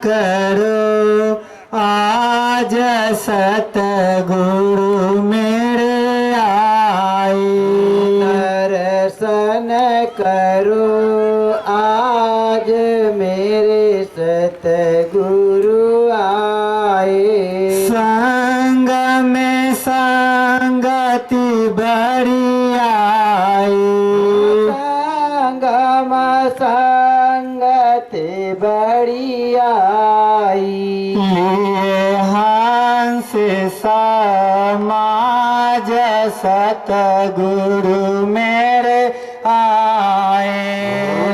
करो आज सतगुरु मेरे आए। दर्शन करो आज मेरे सतगुरु आए। संग में संगति बड़ी आई। संगम संगति बड़ी आई। लिए हंस समाज सतगुरु मेरे आए।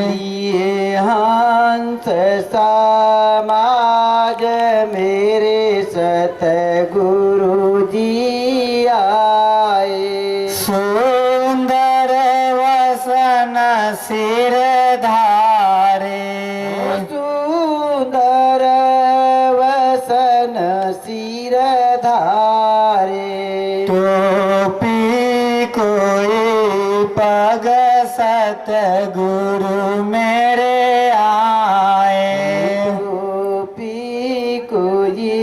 लिए हंस समाज मेरे सतगुरु जी आए। सुंदर वसन सिर धारे। सुंदर वसन सिर धारे। टोपी कोई पग सतगुरु मेरे आए। टोपी कोई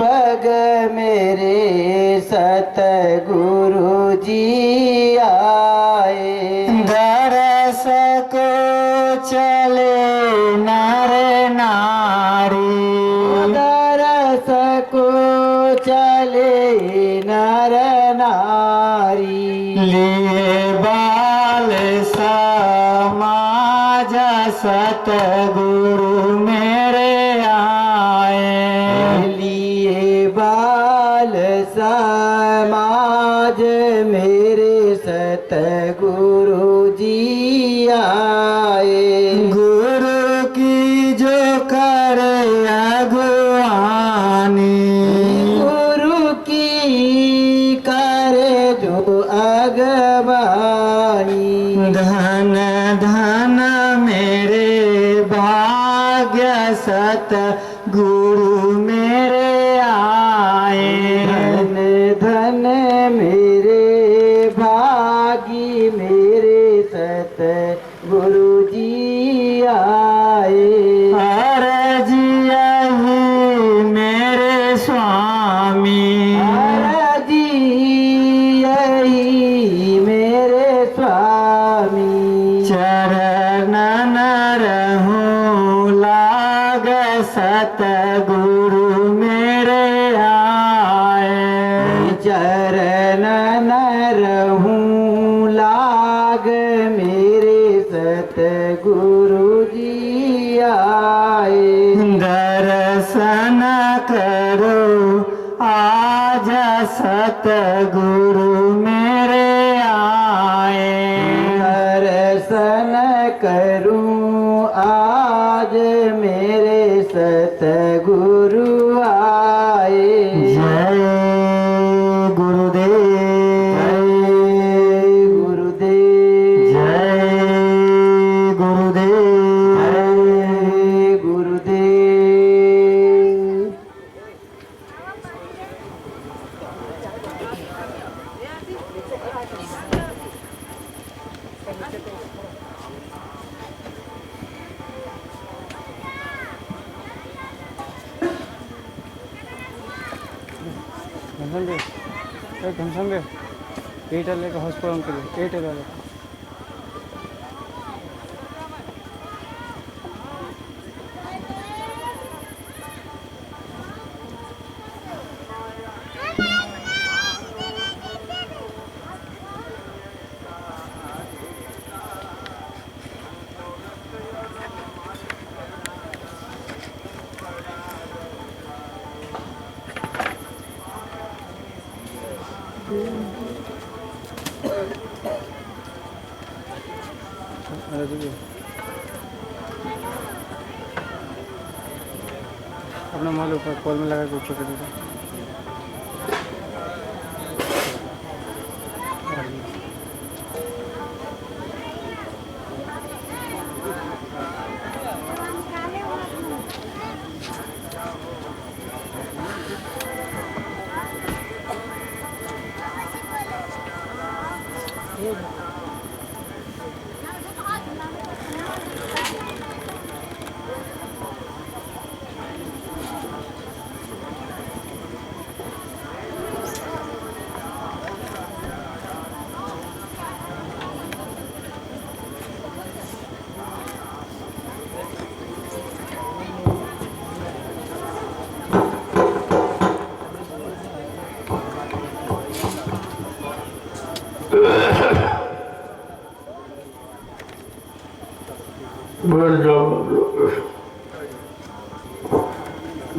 पग मेरे सतगुरु जी आए। दरस को चले नर नारी। दरस को चले नर नारी। लिए बाल समाज सतगुरु मेरे आए। लिए बाल समाज मेरे सतगुरु जी आए। गुरु की जो करे अगुवानी। गुरु की करे जो अगवानी। धन धन मेरे भाग्य सतगुरु मेरे आए। धन धन मेरे भागी मेरे सतगुरु जी आए। अरजिया ही मेरे स्वामी। जी यही मेरे स्वामी। चरणन रहूं लाग सतगुरु मेरे आए। चरण न रहूं लाग मेरे सतगुरु जी आए। दर्शन करो आज सतगुरु मेरे आए। दर्शन करूं आज मेरे सतगुरु आए। जय गुरुदेव। जय गुरुदेव। जय गुरुदेव। जय गुरुदेव। घनश्याम भैया एयरटेल लेकर हॉस्पिटल के लिए एयरटेल वाले अपना माल ऊपर कॉल में लगा के ऊपर कर देता।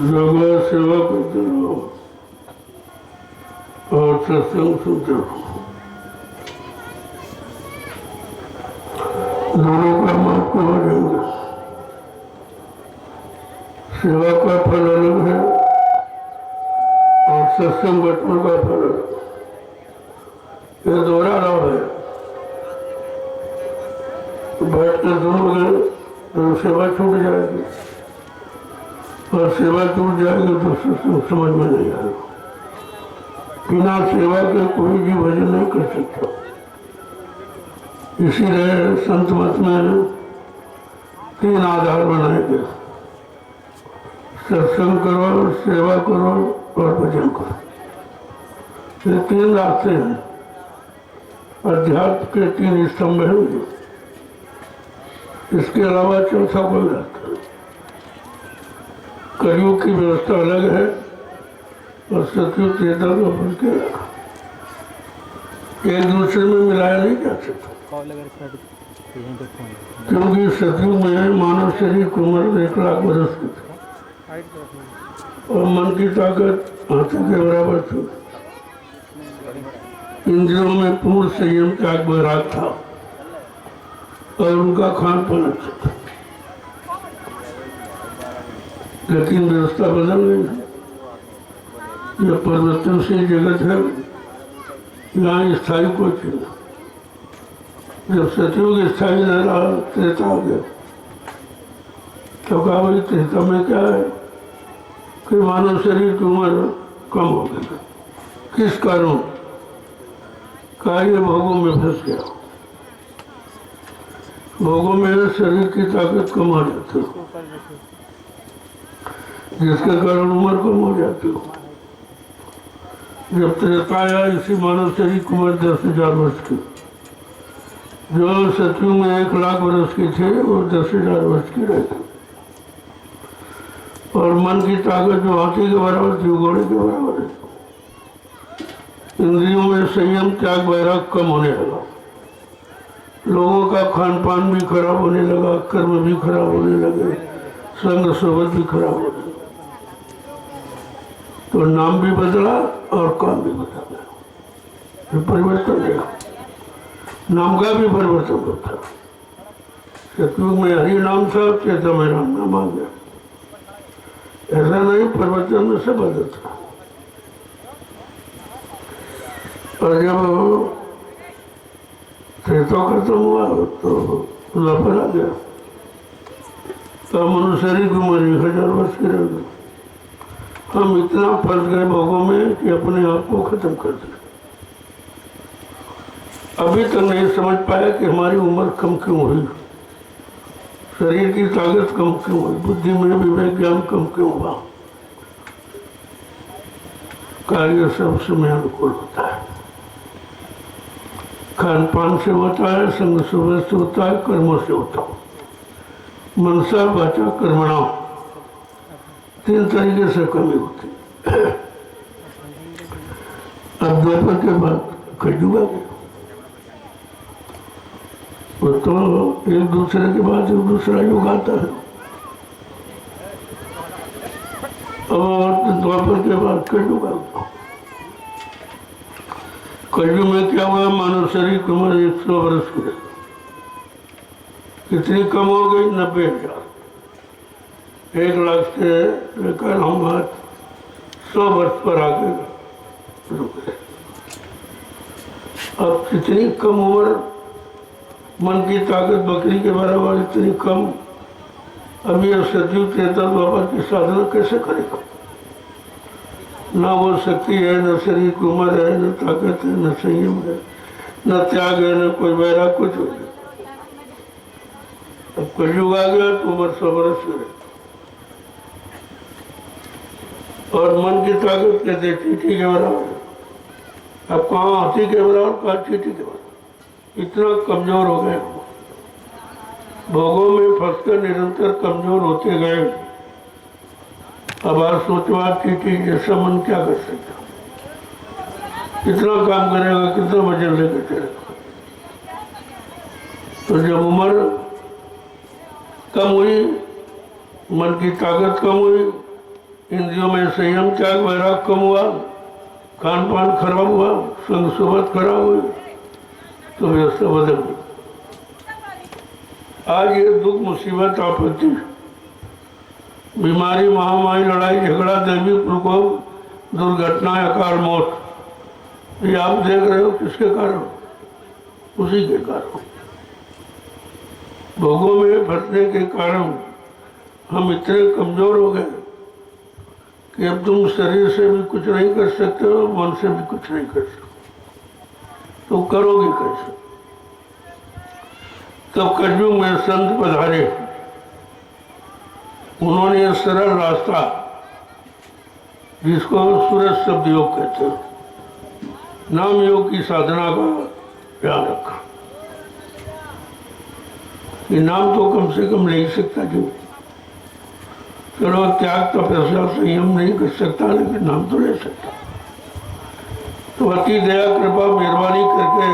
जगह सेवा करते रहो और सत्संग सुनते रहो। दोनों का महत्व हो जाएंगे। सेवा का फल अलग है और सत्संग बचपन का फल अलग। ये दोहरा लाभ है। बैठ कर सुनोगे तो सेवा छूट जाएगी और सेवा छूट जाएगी तो सत्संग समझ में नहीं आएगा। बिना सेवा के कोई भी भजन नहीं कर सकता। इसीलिए संत मत में 3 आधार बनाए गए। सत्संग करो, सेवा करो और भजन करो। ये 3 रास्ते हैं। अध्यात्म के 3 स्तंभ हैं। इसके अलावा चौथा कोई रास्ता नहीं। कलयुग की व्यवस्था अलग है और सतयुग त्रेता द्वापर के अलग। एक दूसरे में मिलाया नहीं जा सकता, क्योंकि सतयुग में मानव शरीर की उम्र 1 लाख वर्ष की थी और मन की ताकत हाथी के बराबर थी। इंद्रियों में पूर्ण संयम त्याग वैराग था और उनका खान पान अच्छा था। लेकिन व्यवस्था बदल गई है। यह परिवर्तनशील जगत है, यहाँ स्थायी कोई चीज नहीं। जब सतयुग स्थायी न रहा, त्रेता आ गया। तो कहा भाई त्रेता में क्या है कि मानव शरीर की उम्र कम हो गई। किस कारण? कार्य भोगों में फंस गया। भोगों में शरीर की ताकत कम हो जाती है, जिसके कारण उम्र कम हो जाती है। जब त्रेता आया, इसी मानव शरीर की उम्र 10,000 वर्ष की। जो सतयुग में 1 लाख वर्ष की थे वो 10,000 वर्ष की रह गई। और मन की ताकत जो हाथी के बराबर थी, घोड़े के बराबर है। इंद्रियों में संयम त्याग वैराग कम होने लगा। लोगों का खान पान भी खराब होने लगा, कर्म भी खराब होने लगे, संग सोबत भी खराब होने लगा। तो नाम भी बदला और काम भी बदल गया। ये परिवर्तन है। नाम का भी परिवर्तन होता। सतयुग में हरि नाम था, त्रेता में राम नाम आ गया। ऐसा नहीं, परिवर्तन में सब बदलता। और जब त्रेता खत्म हुआ तो द्वापर आ गया। तो मनुष्य शरीर की उम्र 1,000 वर्ष की रह गई। हम इतना फंस गए भोगों में कि अपने आप को खत्म कर दिया। अभी तक नहीं समझ पाया कि हमारी उम्र कम क्यों हुई, शरीर की ताकत कम क्यों हुई, बुद्धि में विवेक ज्ञान कम क्यों हुआ। कार्य सब समय अनुकूल होता है। खान पान से होता है, संग सुबह से होता है, कर्मों से होता है। मनसा वाचा कर्मणा 3 तरीके से कमी होती है। अब द्वापर के बाद कलयुग आ गया। वो तो एक दूसरे के बाद एक दूसरा युग आता है। और द्वापर के बाद कलयुग आ गया। कलयुग में क्या हुआ? मानव शरीर की उम्र 100 वर्ष की है। कितनी कम हो गई? 90,000। 1 लाख से लेकर हम आज 100 वर्ष पर आगे रुक गए। अब कितनी कम उम्र, मन की ताकत बकरी के बराबर इतनी कम। अभी अब सतयुग त्रेता द्वापर की साधना कैसे करेगा? ना वो शक्ति है, न शरीर की उम्र है, न ताकत है, न संयम है, न त्याग है, न कोई वैराग, कुछ हो गया। अब कलयुग आ गया तो उम्र 100 वर्ष है। और मन की ताकत कहते चींटी के बराबर है। अब कहाँ हाथी के बराबर, कहाँ चींटी के बराबर। इतना कमजोर हो गए, भोगों में फंसकर निरंतर कमजोर होते गए। अब आज सोचो, आप चींटी जैसा मन क्या कर सकता? कितना काम करेगा, कितना वजन लेकर चलेगा? तो जब उम्र कम हुई, मन की ताकत कम हुई, इंद्रियों में संयम त्याग वैराग कम हुआ, खान पान खराब हुआ, संग सोबत खराब हुई, तो व्यवस्था बदल गई। आज ये दुख मुसीबत आपत्ति, बीमारी, महामारी, लड़ाई झगड़ा, दैविक प्रकोप, दुर्घटना, अकाल मौत, ये आप देख रहे हो किसके कारण? उसी के कारण। भोगों में फंसने के कारण हम इतने कमजोर हो गए कि अब तुम शरीर से भी कुछ नहीं कर सकते हो, मन से भी कुछ नहीं कर सकते, तो करोगे कैसे? तब कलयुग में संत पधारे, उन्होंने यह सरल रास्ता, जिसको सूरज शब्द योग कहते हैं, नाम योग की साधना का ध्यान रखा कि नाम तो कम से कम ले सकता क्यों? चलो त्याग तपस्या संयम नहीं कर सकता, लेकिन नाम तो ले सकता। तो अति दया कृपा मेहरबानी करके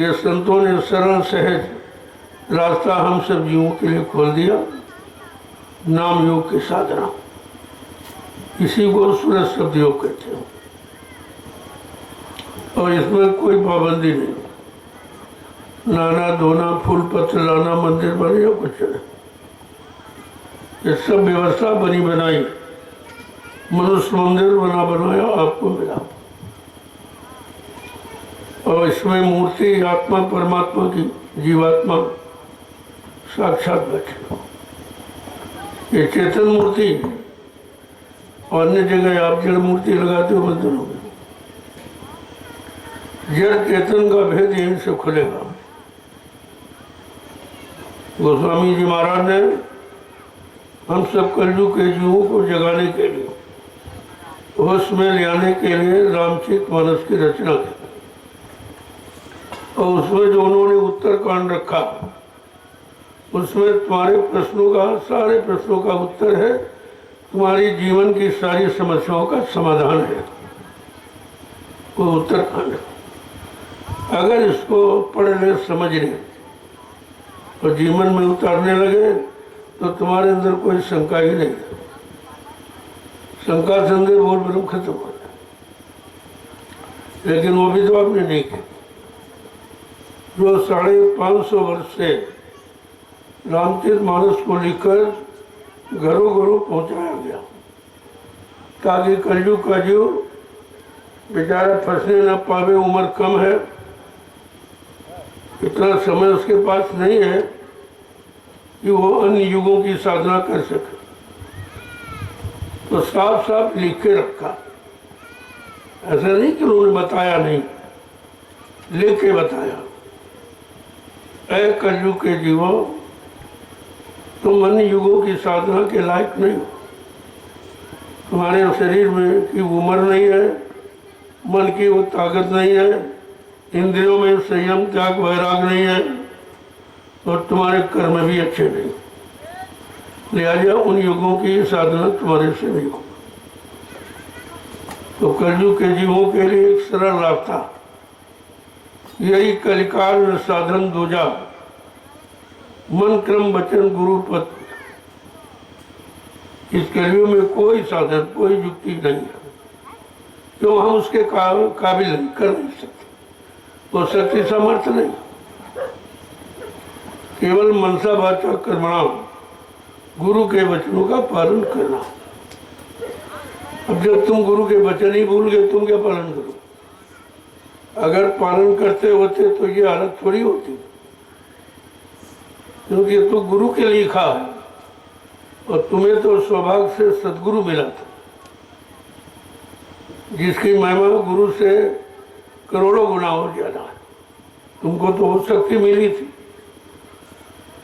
ये संतों ने सरल सहज रास्ता हम सब जीवों के लिए खोल दिया, नाम योग की साधना। इसी को सूरज शब्द योग कहते हैं। और इसमें कोई पाबंदी नहीं, नाना धोना, फूल पत्र लाना, मंदिर बने या कुछ नहीं, ये सब व्यवस्था बनी बनाई, मनुष्य मंदिर बना बनाया आपको मिला। और इसमें मूर्ति आत्मा परमात्मा की, जीवात्मा साक्षात बैठे, ये चेतन मूर्ति। और अन्य जगह आप जड़ मूर्ति लगाते हो मंदिरों में, जड़ चेतन का भेद यहीं से खुलेगा। गोस्वामी जी महाराज ने हम सब कलयुग के जीवों को जगाने के लिए, होश में ले आने के लिए रामचरित मानस की रचना की। और उसमें जो उन्होंने उत्तरकांड रखा, उसमें तुम्हारे प्रश्नों का, सारे प्रश्नों का उत्तर है, तुम्हारी जीवन की सारी समस्याओं का समाधान है वो उत्तरकांड। अगर इसको पढ़ ले, समझ ले और जीवन में उतारने लगे तो तुम्हारे अंदर कोई शंका ही नहीं, शंका संदेह बोल ब्रह्म खत्म हो जाए। लेकिन वो भी तो आपने नहीं किया। जो 550 वर्ष से रामचरित मानस को लिखकर घरों घरों पहुंचाया गया, ताकि कलयुग का जीव बेचारा फंसने न पावे। उम्र कम है, इतना समय उसके पास नहीं है कि वो अन्य युगों की साधना कर सके, तो साफ साफ लिख के रखा। ऐसा नहीं कि उन्होंने बताया नहीं, लिख के बताया, ऐ कलयुग के जीवो, तुम अन्य युगों की साधना के लायक नहीं हो। तुम्हारे शरीर में की उम्र नहीं है, मन की वो ताकत नहीं है, इंद्रियों में संयम त्याग वैराग नहीं है, और तुम्हारे कर्म भी अच्छे नहीं, लिहाजा उन युगों की साधना तुम्हारे से नहीं हो। तो कलयुग के जीवों के लिए एक सरल रास्ता, यही कलिकाल में साधन दूजा, मन क्रम वचन गुरु पद। इस कलयुग में कोई साधन, कोई युक्ति नहीं है, क्यों? हम उसके काबिल नहीं, कर नहीं सकते, वो शक्ति समर्थ नहीं। केवल मनसा वाचा कर्मणा, गुरु के वचनों का पालन करना। अब जब तुम गुरु के वचन ही भूल गए, तुम क्या पालन करो? अगर पालन करते होते तो ये हालत थोड़ी होती, क्योंकि ये तो गुरु के लिए लिखा है, और तुम्हें तो सौभाग्य से सदगुरु मिला था, जिसकी महिमा गुरु से करोड़ों गुना और ज्यादा है। तुमको तो वो शक्ति मिली थी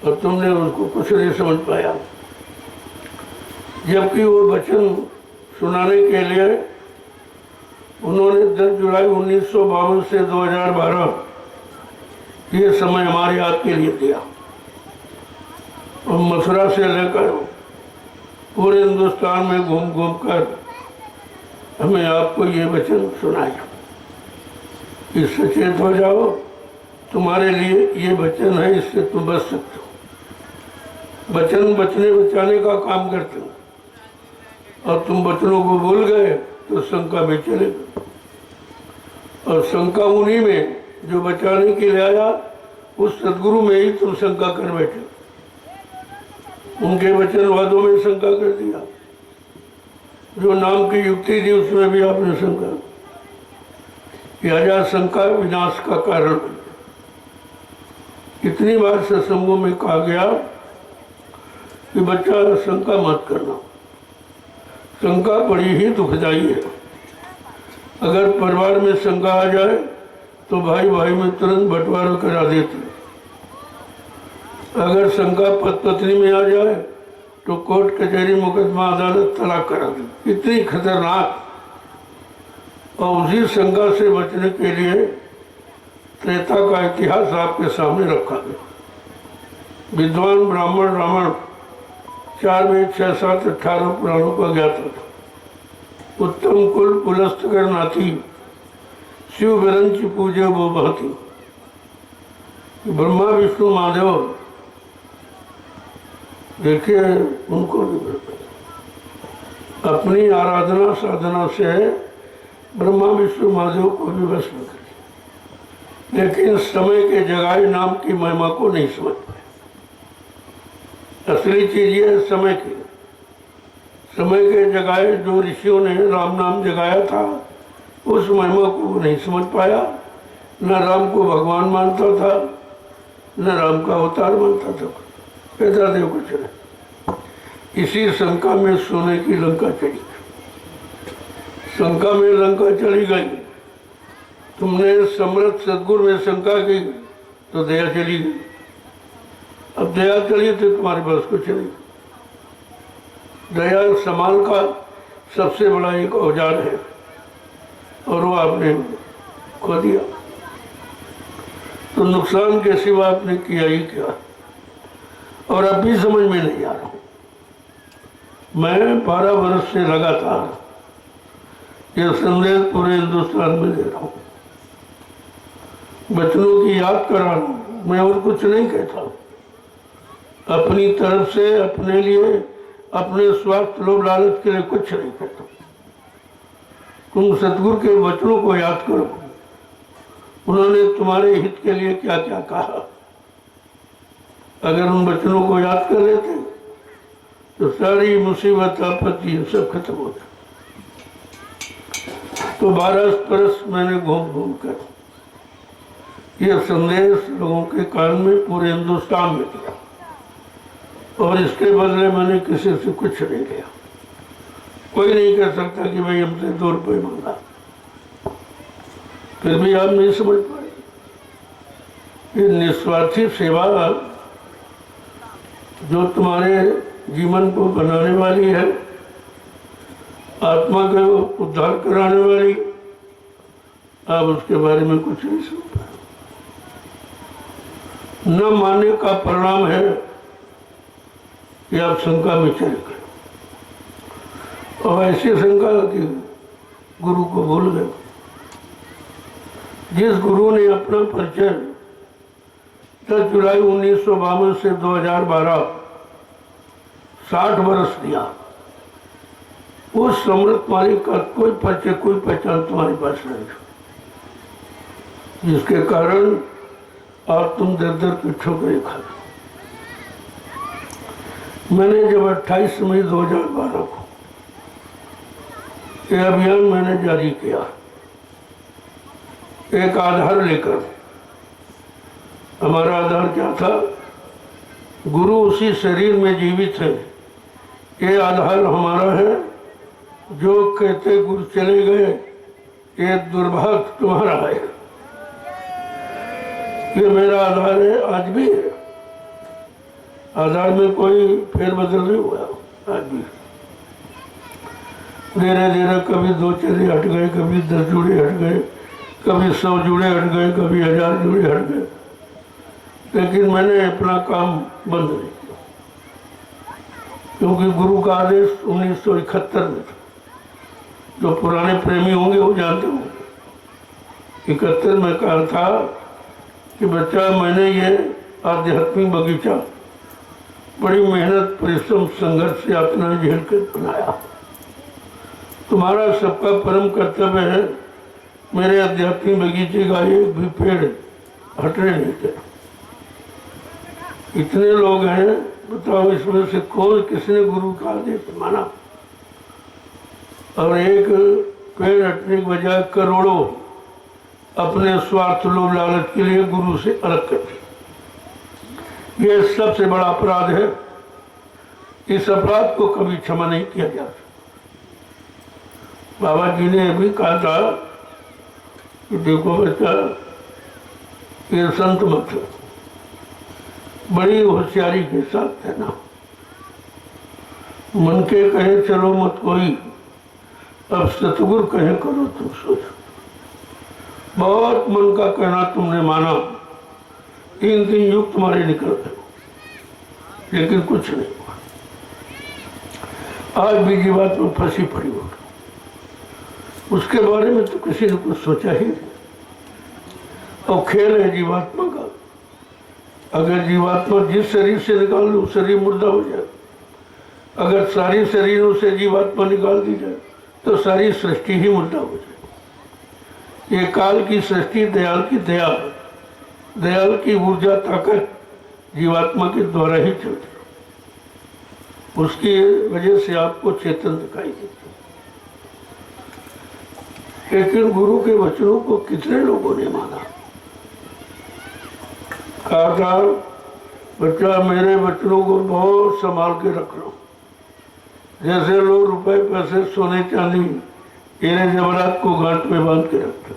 और तुमने उनको कुछ नहीं समझ पाया। जबकि वो वचन सुनाने के लिए उन्होंने 10 जुलाई 1952 से 2012 ये समय हमारे हाथ के लिए दिया, और मथुरा से लेकर पूरे हिंदुस्तान में घूम घूम कर हमें आपको ये वचन सुनाया। इससे सचेत हो जाओ, तुम्हारे लिए ये वचन है, इससे तुम बच सकते हो। वचन बचने बचाने का काम करते हो। और तुम वचनों को भूल गए तो शंका में चले गए। और शंका उन्हीं में जो बचाने के लिए आया, उस सदगुरु में ही तुम शंका कर बैठे। उनके वचनवादों में शंका कर दिया, जो नाम की युक्ति थी उसमें भी आपने शंका। लिहाजा शंका विनाश का कारण बन गया। इतनी बार सत्संगों में कहा गया कि बच्चा शंका मत करना। शंका बड़ी ही दुखदाई है। अगर परिवार में शंका आ जाए तो भाई भाई में तुरंत बंटवारा करा देते। अगर शंका पत्नी में आ जाए तो कोर्ट कचहरी मुकदमा अदालत तलाक करा दे। इतनी खतरनाक। और उसी शंका से बचने के लिए त्रेता का इतिहास आपके सामने रखा गया। विद्वान ब्राह्मण रावण 4 वेद 6 7 18 पुराणों का ज्ञाता था। उत्तम कुल पुलस्त कर नाती, शिव विरंच पूजे वो बहती। ब्रह्मा विष्णु महादेव, देखिए उनको भी अपनी आराधना साधना से ब्रह्मा विष्णु महादेव को भी भस्म कर, लेकिन समय के जगाए नाम की महिमा को नहीं समझ पाए। असली चीज ये है समय की। समय के जगाए जो ऋषियों ने राम नाम जगाया था, उस महिमा को वो नहीं समझ पाया। न राम को भगवान मानता था, न राम का अवतार मानता था। कहता देव को चले। इसी शंका में सोने की लंका चली। शंका में लंका चली गई। तुमने समर्थ सदगुरु में शंका की तो दया चली गई। अब दया चली तो तुम्हारे पास कुछ नहीं। दया समाल का सबसे बड़ा एक औजार है और वो आपने खो दिया। तो नुकसान के सिवा आपने किया ही क्या। और अब भी समझ में नहीं आ रहा हूँ। मैं 12 वर्ष से लगातार यह संदेश पूरे हिंदुस्तान में दे रहा हूँ, बचनों की याद करा रहा हूँ। मैं और कुछ नहीं कहता। अपनी तरफ से अपने लिए, अपने स्वार्थ लोभ लालच के लिए कुछ नहीं कहता। तुम सतगुरु के वचनों को याद करो। उन्होंने तुम्हारे हित के लिए क्या क्या कहा। अगर उन वचनों को याद कर लेते तो सारी मुसीबत आपत्ति सब खत्म होता। तो 12 बरस मैंने घूम घूम कर यह संदेश लोगों के कान में पूरे हिंदुस्तान में दिया, और इसके बदले मैंने किसी से कुछ नहीं लिया। कोई नहीं कह सकता कि भाई हमसे 2 रुपये मांगा। फिर भी आप नहीं समझ पाए। ये निस्वार्थी सेवा जो तुम्हारे जीवन को बनाने वाली है, आत्मा को उद्धार कराने वाली, आप उसके बारे में कुछ नहीं सुन पाए। न मानने का परिणाम है कि आप शंका में चले गए, और ऐसी शंका कि गुरु को भूल गए। जिस गुरु ने अपना परिचय 10 जुलाई 1952 से 2012 60 वर्ष दिया, उस समृद्ध मालिक का कोई परिचय, कोई पहचान तुम्हारे पास नहीं, जिसके कारण आज तुम दर दर की ठोकरें खा। मैंने जब 28 मई 2012 को यह अभियान मैंने जारी किया, एक आधार लेकर। हमारा आधार क्या था? गुरु उसी शरीर में जीवित है। ये आधार हमारा है। जो कहते गुरु चले गए, ये दुर्भाग्य तुम्हारा है। ये मेरा आधार है, आज भी है। आधार में कोई फेरबदल नहीं हुआ, आज भी। धीरे धीरे कभी 2 चेले हट गए, कभी 10 जुड़े हट गए, कभी 100 जुड़े हट गए, कभी 1000 जुड़े हट गए, लेकिन मैंने अपना काम बंद नहीं किया, क्योंकि गुरु का आदेश 1971 में था। जो पुराने प्रेमी होंगे वो जानते होंगे। 71 में कहा था कि बच्चा, मैंने ये आध्यात्मिक बगीचा बड़ी मेहनत, परिश्रम, संघर्ष से अपना झेल कर बनाया। तुम्हारा सबका परम कर्तव्य है मेरे आध्यात्मिक बगीचे का एक भी पेड़ हटने नहीं देना। इतने लोग हैं, बताओ इसमें से कौन किसने गुरु का आदेश माना? और एक पेड़ हटने की बजाय करोड़ों अपने स्वार्थ लोभ लालच के लिए गुरु से अलग करते। ये सबसे बड़ा अपराध है। इस अपराध को कभी क्षमा नहीं किया जा सकता। बाबा जी ने भी कहा था कि देखो बच्चा, ये संत मत हो, बड़ी होशियारी के साथ है ना। मन के कहे चलो मत कोई, अब सतगुरु कहे करो तुम सोचो। बहुत मन का कहना तुमने माना, 3 युग तुम्हारे निकल गए, लेकिन कुछ नहीं हुआ। आज भी जीवात्मा फंसी पड़ी होगी, उसके बारे में तो किसी ने कुछ सोचा ही नहीं। और खेल है जीवात्मा का। अगर जीवात्मा जिस शरीर से निकाल लो शरीर मुर्दा हो जाए। अगर सारी शरीरों से जीवात्मा निकाल दी जाए तो सारी सृष्टि ही मुर्दा हो जाए। ये काल की सृष्टि दयाल की दया, दयाल की ऊर्जा ताकत जीवात्मा के द्वारा ही चलती है। उसकी वजह से आपको चेतन दिखाई देती है। लेकिन गुरु के वचनों को कितने लोगों ने माना? कहा था बच्चा मेरे वचनों को बहुत संभाल के रख लो। जैसे लोग रुपए पैसे सोने चांदी हीरे जवाहरात को गांठ में बांध के रखते।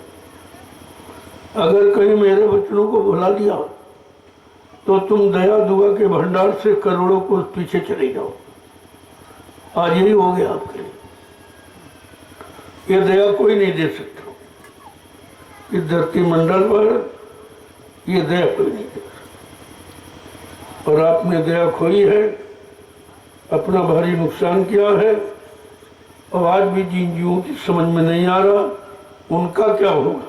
अगर कहीं मेरे वचनों को भुला दिया तो तुम दया दुआ के भंडार से करोड़ों को पीछे चले जाओ। आज यही हो गया आपके लिए। ये दया कोई नहीं दे सकता। इस धरती मंडल पर ये दया कोई नहीं दे सकता। और आपने दया खोई है, अपना भारी नुकसान किया है। और आज भी जिन जीवों की समझ में नहीं आ रहा उनका क्या होगा,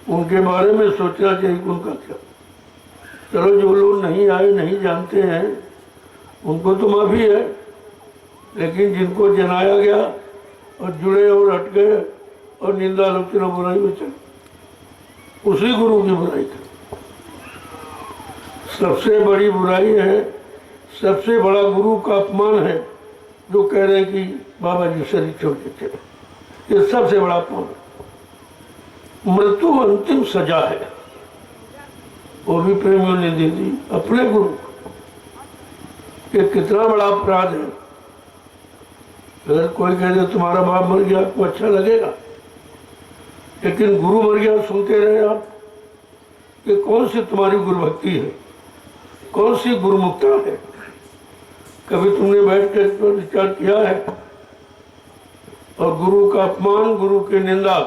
उनके बारे में सोचना चाहिए उनका क्या। चलो जो लोग नहीं आए नहीं जानते हैं उनको तो माफी है, लेकिन जिनको जनाया गया और जुड़े और हट गए और निंदा आलोचना बुराई में चले, उसी गुरु की बुराई थी। सबसे बड़ी बुराई है, सबसे बड़ा गुरु का अपमान है जो कह रहे हैं कि बाबा जी शरीर छोड़ के चले। ये सबसे बड़ा अपमान है। मृत्यु अंतिम सजा है, वो भी प्रेमियों ने दे दी अपने गुरु को। ये कितना बड़ा अपराध है। अगर कोई कह दे तुम्हारा बाप मर गया आपको अच्छा लगेगा, लेकिन गुरु मर गया सुनते रहे आप। ये कौन सी तुम्हारी गुरु भक्ति है, कौन सी गुरुमुक्ता है? कभी तुमने बैठ कर इस पर विचार किया है? और गुरु का अपमान, गुरु की निंदा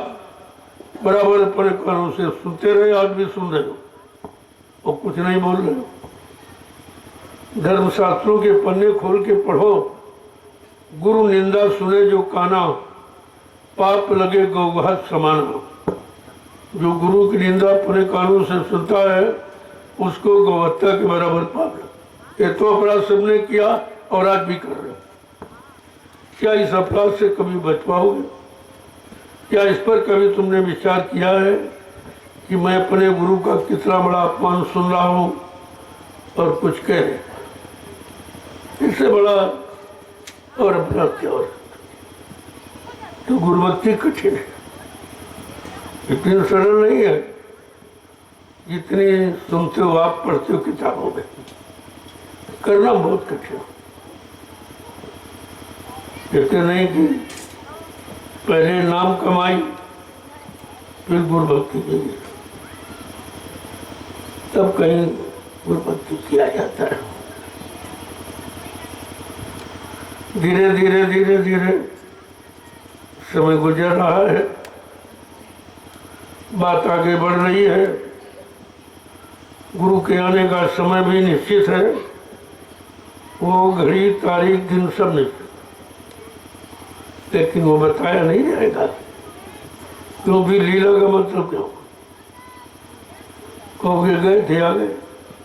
बराबर अपने कानों से सुनते रहे, आज भी सुन रहे हो और कुछ नहीं बोल रहे हो। धर्मशास्त्रों के पन्ने खोल के पढ़ो, गुरु निंदा सुने जो काना, पाप लगे गौघात समाना। जो गुरु की निंदा अपने कानों से सुनता है उसको गौहत्या के बराबर पाप लगे। ये तो अपराध सबने किया और आज भी कर रहे हो। क्या इस अपराध से कभी बच पाओगे? क्या इस पर कभी तुमने विचार किया है कि मैं अपने गुरु का कितना बड़ा अपमान सुन रहा हूं और कुछ कह रहे? इससे बड़ा और अपराध क्या और? तो गुरुभक्ति कठिन है, इतनी सरल नहीं है जितनी सुनते हो आप, पढ़ते हो किताबों में। करना बहुत कठिन। कहते नहीं कि पहले नाम कमाई फिर गुरुभक्ति की, तब कहीं गुरुभक्ति किया जाता है। धीरे धीरे धीरे धीरे समय गुजर रहा है, बात आगे बढ़ रही है। गुरु के आने का समय भी निश्चित है, वो घड़ी तारीख दिन सब निश्चित, लेकिन वो बताया नहीं जाएगा क्योंकि लीला का मतलब क्या? कहोगे गए थे आ गए,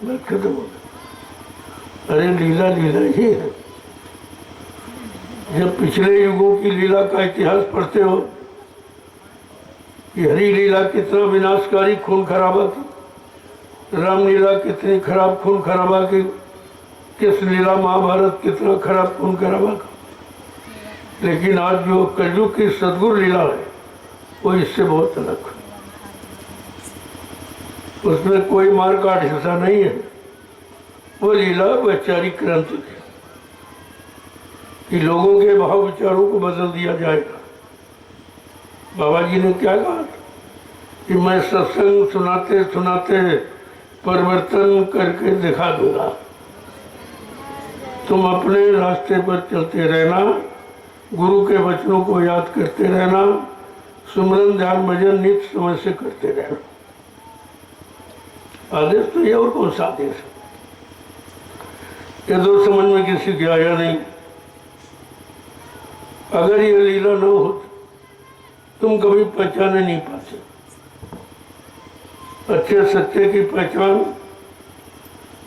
मैं खत्म हो गया। अरे लीला लीला ही है। जब पिछले युगों की लीला का इतिहास पढ़ते हो कि हरी लीला कितना विनाशकारी खून खराबा की, राम लीला कितनी खराब खून खराबा की, किस लीला महाभारत कितना खराब खून खराबा का, लेकिन आज जो कलयुग की सदगुरु लीला है वो इससे बहुत अलग है। उसमें कोई मारकाट हिंसा नहीं है। वो लीला वैचारिक क्रांति थी कि लोगों के भाव विचारों को बदल दिया जाएगा। बाबा जी ने क्या कहा कि मैं सत्संग सुनाते सुनाते परिवर्तन करके दिखा दूंगा, तुम अपने रास्ते पर चलते रहना, गुरु के वचनों को याद करते रहना, सुमरन ध्यान भजन नित्य समय से करते रहना। आदेश तो ये और कौन सा आदेश है? ये दो समझ में किसी के आया नहीं। अगर ये लीला न हो तुम कभी पहचाने नहीं पाते। अच्छे सच्चे की पहचान,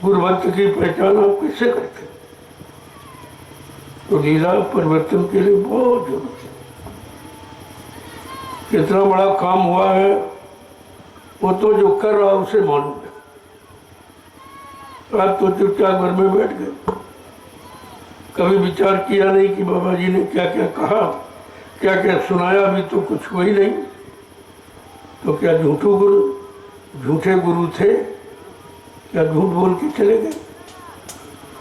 गुरुभक्त की पहचान आप कैसे करते? तो लीला परिवर्तन के लिए बहुत जरूरी है। कितना बड़ा काम हुआ है वो तो जो कर रहा उसे मालूम है। आप तो चुपचाप घर में बैठ गए, कभी विचार किया नहीं कि बाबा जी ने क्या क्या कहा, क्या क्या सुनाया, अभी तो कुछ हुआ ही नहीं। तो क्या झूठे गुरु थे? क्या झूठ बोल के चले गए?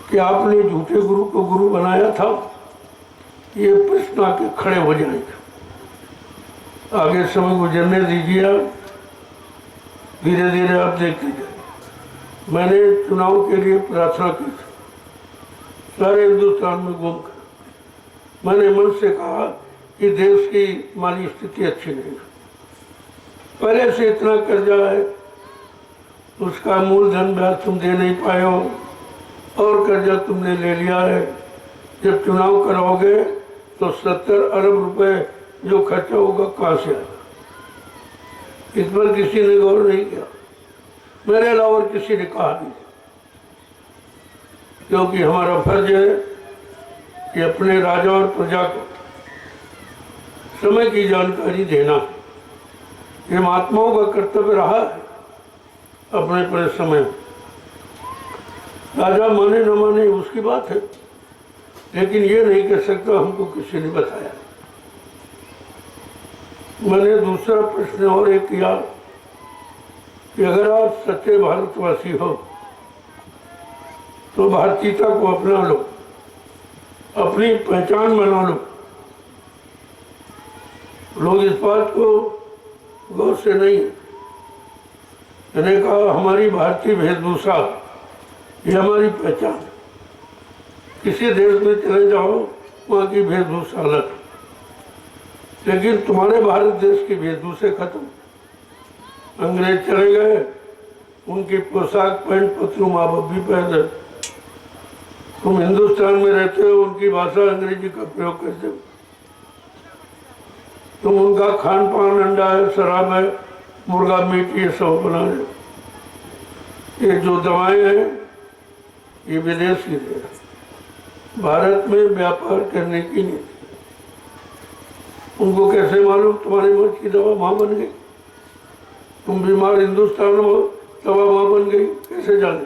कि आपने झूठे गुरु को गुरु बनाया था? ये प्रश्न आके खड़े हो जाएंगे। आगे समय गुजरने दीजिए, धीरे धीरे आप देखते जाए। मैंने चुनाव के लिए प्रार्थना की थी, सारे हिंदुस्तान में घूमकर मैंने मन से कहा कि देश की माली स्थिति अच्छी नहीं है, पहले से इतना कर्जा है, उसका मूलधन ब्याज तुम दे नहीं पाए हो और कर्जा तुमने ले लिया है। जब चुनाव कराओगे तो 70 अरब रुपए जो खर्चा होगा कहाँ से आएगा? इस पर किसी ने गौर नहीं किया, मेरे अलावा किसी ने कहा नहीं, क्योंकि हमारा फर्ज है कि अपने राजा और प्रजा को समय की जानकारी देना। ये महात्माओं का कर्तव्य रहा है। अपने पर समय राजा माने न माने उसकी बात है, लेकिन ये नहीं कह सकता हमको किसी ने बताया। मैंने दूसरा प्रश्न और एक किया कि अगर आप सच्चे भारतवासी हो तो भारतीयता को अपना लो, अपनी पहचान बना लो। लोग इस बात को गौर से नहीं, मैंने कहा हमारी भारतीय वेशभूषा ये हमारी पहचान। किसी देश में चले जाओ वहाँ की वेशभूषा अलग, लेकिन तुम्हारे भारत देश की वेशभूषा खत्म। अंग्रेज चले गए, उनकी पोशाक पैंट पतलू माँ बाप भी पहने। तुम हिंदुस्तान में रहते हो, उनकी भाषा अंग्रेजी का प्रयोग करते हो। तुम उनका खान पान अंडा है, शराब है, मुर्गा मीट ये सब बना रहे। ये जो दवाएं हैं ये विदेश की दे, भारत में व्यापार करने की नहीं। उनको कैसे मालूम तुम्हारे मर्ज की दवा वहाँ बन गई? तुम बीमार हिंदुस्तान हो, दवा वहाँ बन गई, कैसे जाने?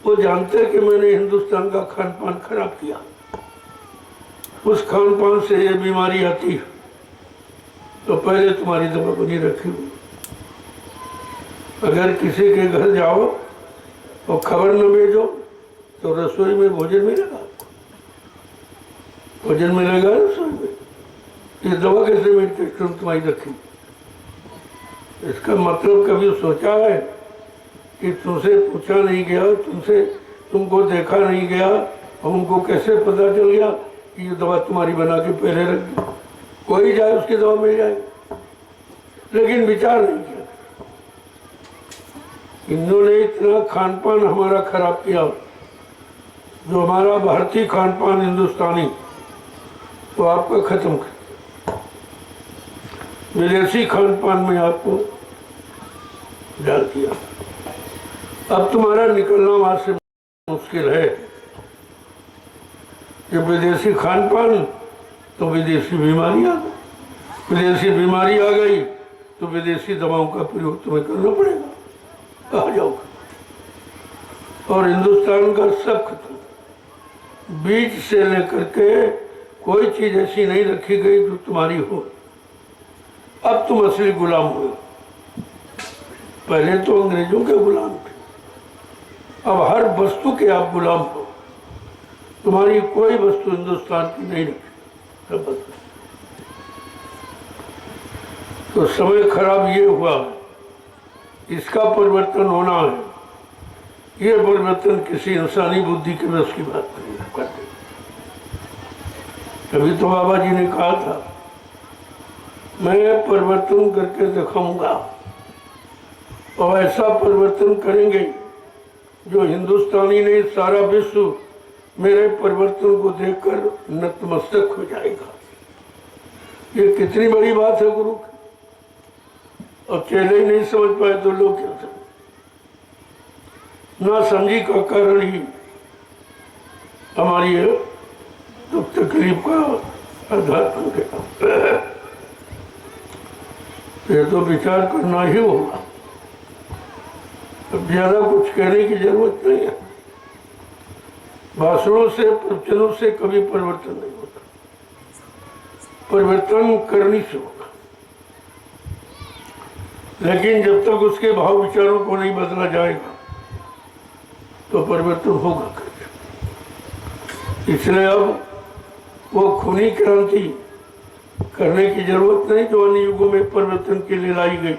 वो जानते कि मैंने हिंदुस्तान का खान पान खराब किया, उस खान पान से ये बीमारी आती है, तो पहले तुम्हारी दवा बनी रखी हुई। अगर किसी के घर जाओ और खबर न भेजो तो रसोई में भोजन मिलेगा? भोजन मिलेगा रसोई में? ये दवा कैसे मिलती तुम्हारी रखी? इसका मतलब कभी सोचा है कि तुमसे पूछा नहीं गया, तुमको देखा नहीं गया, और उनको कैसे पता चल गया कि ये दवा तुम्हारी बना के पहले रख दी? कोई जाए उसकी दवा मिल जाए, लेकिन विचार नहीं किया। इन्होंने इतना खान पान हमारा खराब किया, जो हमारा भारतीय खान पान हिंदुस्तानी तो आपका खत्म कर, विदेशी खान पान में आपको डाल दिया। अब तुम्हारा निकलना वहां से मुश्किल है। जब विदेशी खान पान तो विदेशी बीमारी आ गई, विदेशी बीमारी आ गई तो विदेशी दवाओं का प्रयोग तुम्हें करना पड़ेगा, आ जाओ। और हिंदुस्तान का सब खत्म, बीज से लेकर के कोई चीज ऐसी नहीं रखी गई जो तुम्हारी हो। अब तुम असली गुलाम हो, पहले तो अंग्रेजों के गुलाम थे, अब हर वस्तु के आप गुलाम हो। तुम्हारी कोई वस्तु हिंदुस्तान की नहीं रखी, सब वस्तु। तो समय खराब ये हुआ, इसका परिवर्तन होना है। ये परिवर्तन किसी इंसानी बुद्धि के बस की बात नहीं करते। कभी तो बाबा जी ने कहा था, मैं परिवर्तन करके दिखाऊंगा, और ऐसा परिवर्तन करेंगे जो हिंदुस्तानी नहीं सारा विश्व मेरे परिवर्तन को देखकर नतमस्तक हो जाएगा। ये कितनी बड़ी बात है गुरु की। अब चेले ही नहीं समझ पाए तो लोग क्या समझ, ना समझी का कारण ही हमारी तो तकलीफ का आधार बन गया। ये तो विचार करना ही होगा, अब ज्यादा कुछ कहने की जरूरत नहीं है। भाषणों से प्रवचनों से कभी परिवर्तन नहीं होता, परिवर्तन करनी से होगा। लेकिन जब तक उसके भाव विचारों को नहीं बदला जाएगा तो परिवर्तन होगा कैसे। इसलिए अब वो खूनी क्रांति करने की जरूरत नहीं जो अन्य युगों में परिवर्तन के लिए लाई गई।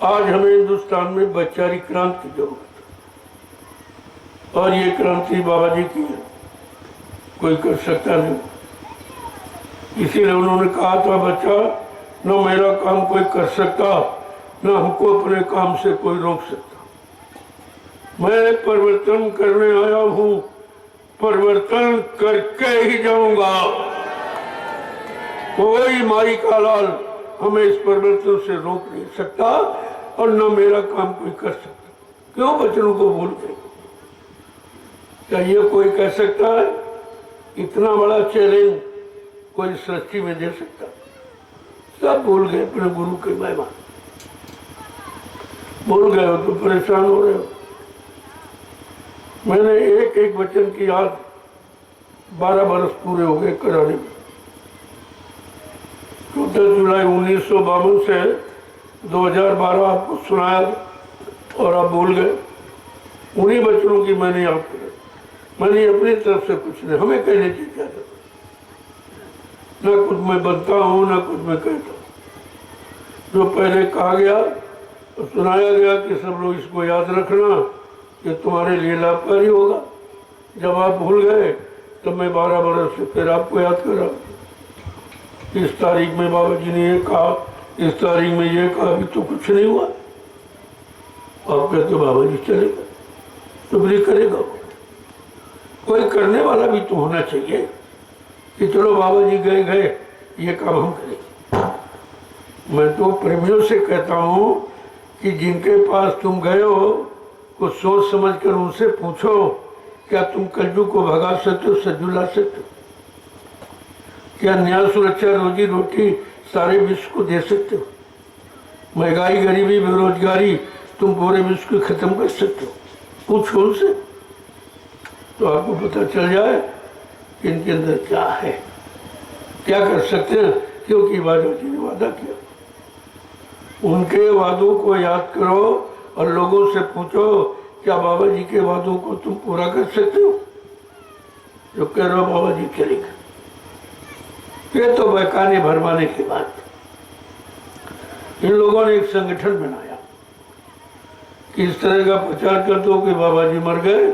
आज हमें हिंदुस्तान में वैचारिक क्रांति की जरूरत है, और ये क्रांति बाबा जी की है, कोई कर सकता नहीं। इसीलिए उन्होंने कहा था, बच्चा न मेरा काम कोई कर सकता, न हमको अपने काम से कोई रोक सकता। मैं परिवर्तन करने आया हूं, परिवर्तन करके ही जाऊंगा। कोई माई का लाल हमें इस परिवर्तन से रोक नहीं सकता, और न मेरा काम कोई कर सकता। क्यों बच्चों को भूल गए? क्या ये कोई कह सकता है? इतना बड़ा चैलेंज कोई सृष्टि में दे सकता? सब भूल गए अपने गुरु के महिमा, भूल गए हो तो परेशान हो रहे हो। मैंने एक एक वचन की याद 12 बरस पूरे हो गए कराने में। 14 जुलाई 1952 से 2012 आपको सुनाया और आप भूल गए। उन्हीं बच्चों की मैंने याद करी, मैंने अपनी तरफ से कुछ नहीं, हमें कहने की क्या जरूरत, न कुछ मैं बनता हूँ न कुछ मैं कहता हूँ। जो पहले कहा गया और सुनाया गया कि सब लोग इसको याद रखना, ये तुम्हारे लिए लाभकारी होगा। जब आप भूल गए तो मैं 12 बरस से फिर आपको याद कर रहा हूँ। इस तारीख में बाबा जी ने ये कहा, इस तारीख में ये कहा, अभी तो कुछ नहीं हुआ। आप कहते बाबा जी चलेगा तो भी करेगा, कोई करने वाला भी तो होना चाहिए कि चलो बाबा जी गए गए, ये काम हम करेंगे। मैं तो प्रेमियों से कहता हूँ कि जिनके पास तुम गए हो कुछ सोच समझ कर उनसे पूछो, क्या तुम कलयुग को भगा सकते हो, सज्जू ला सकते हो? क्या न्याय सुरक्षा रोजी रोटी सारे विश्व को दे सकते हो? महंगाई गरीबी बेरोजगारी तुम पूरे विश्व को खत्म कर सकते हो? पूछो उनसे, तो आपको पता चल जाए कि इनके अंदर क्या है, क्या कर सकते हैं। क्योंकि बाबा जी ने वादा किया, उनके वादों को याद करो और लोगों से पूछो, क्या बाबा जी के वादों को तुम पूरा कर सकते हो? जो कह रहे हो बाबा जी करेंगे, ये तो बहकाने भरमाने की बात। इन लोगों ने एक संगठन बनाया कि इस तरह का प्रचार कर दो कि बाबा जी मर गए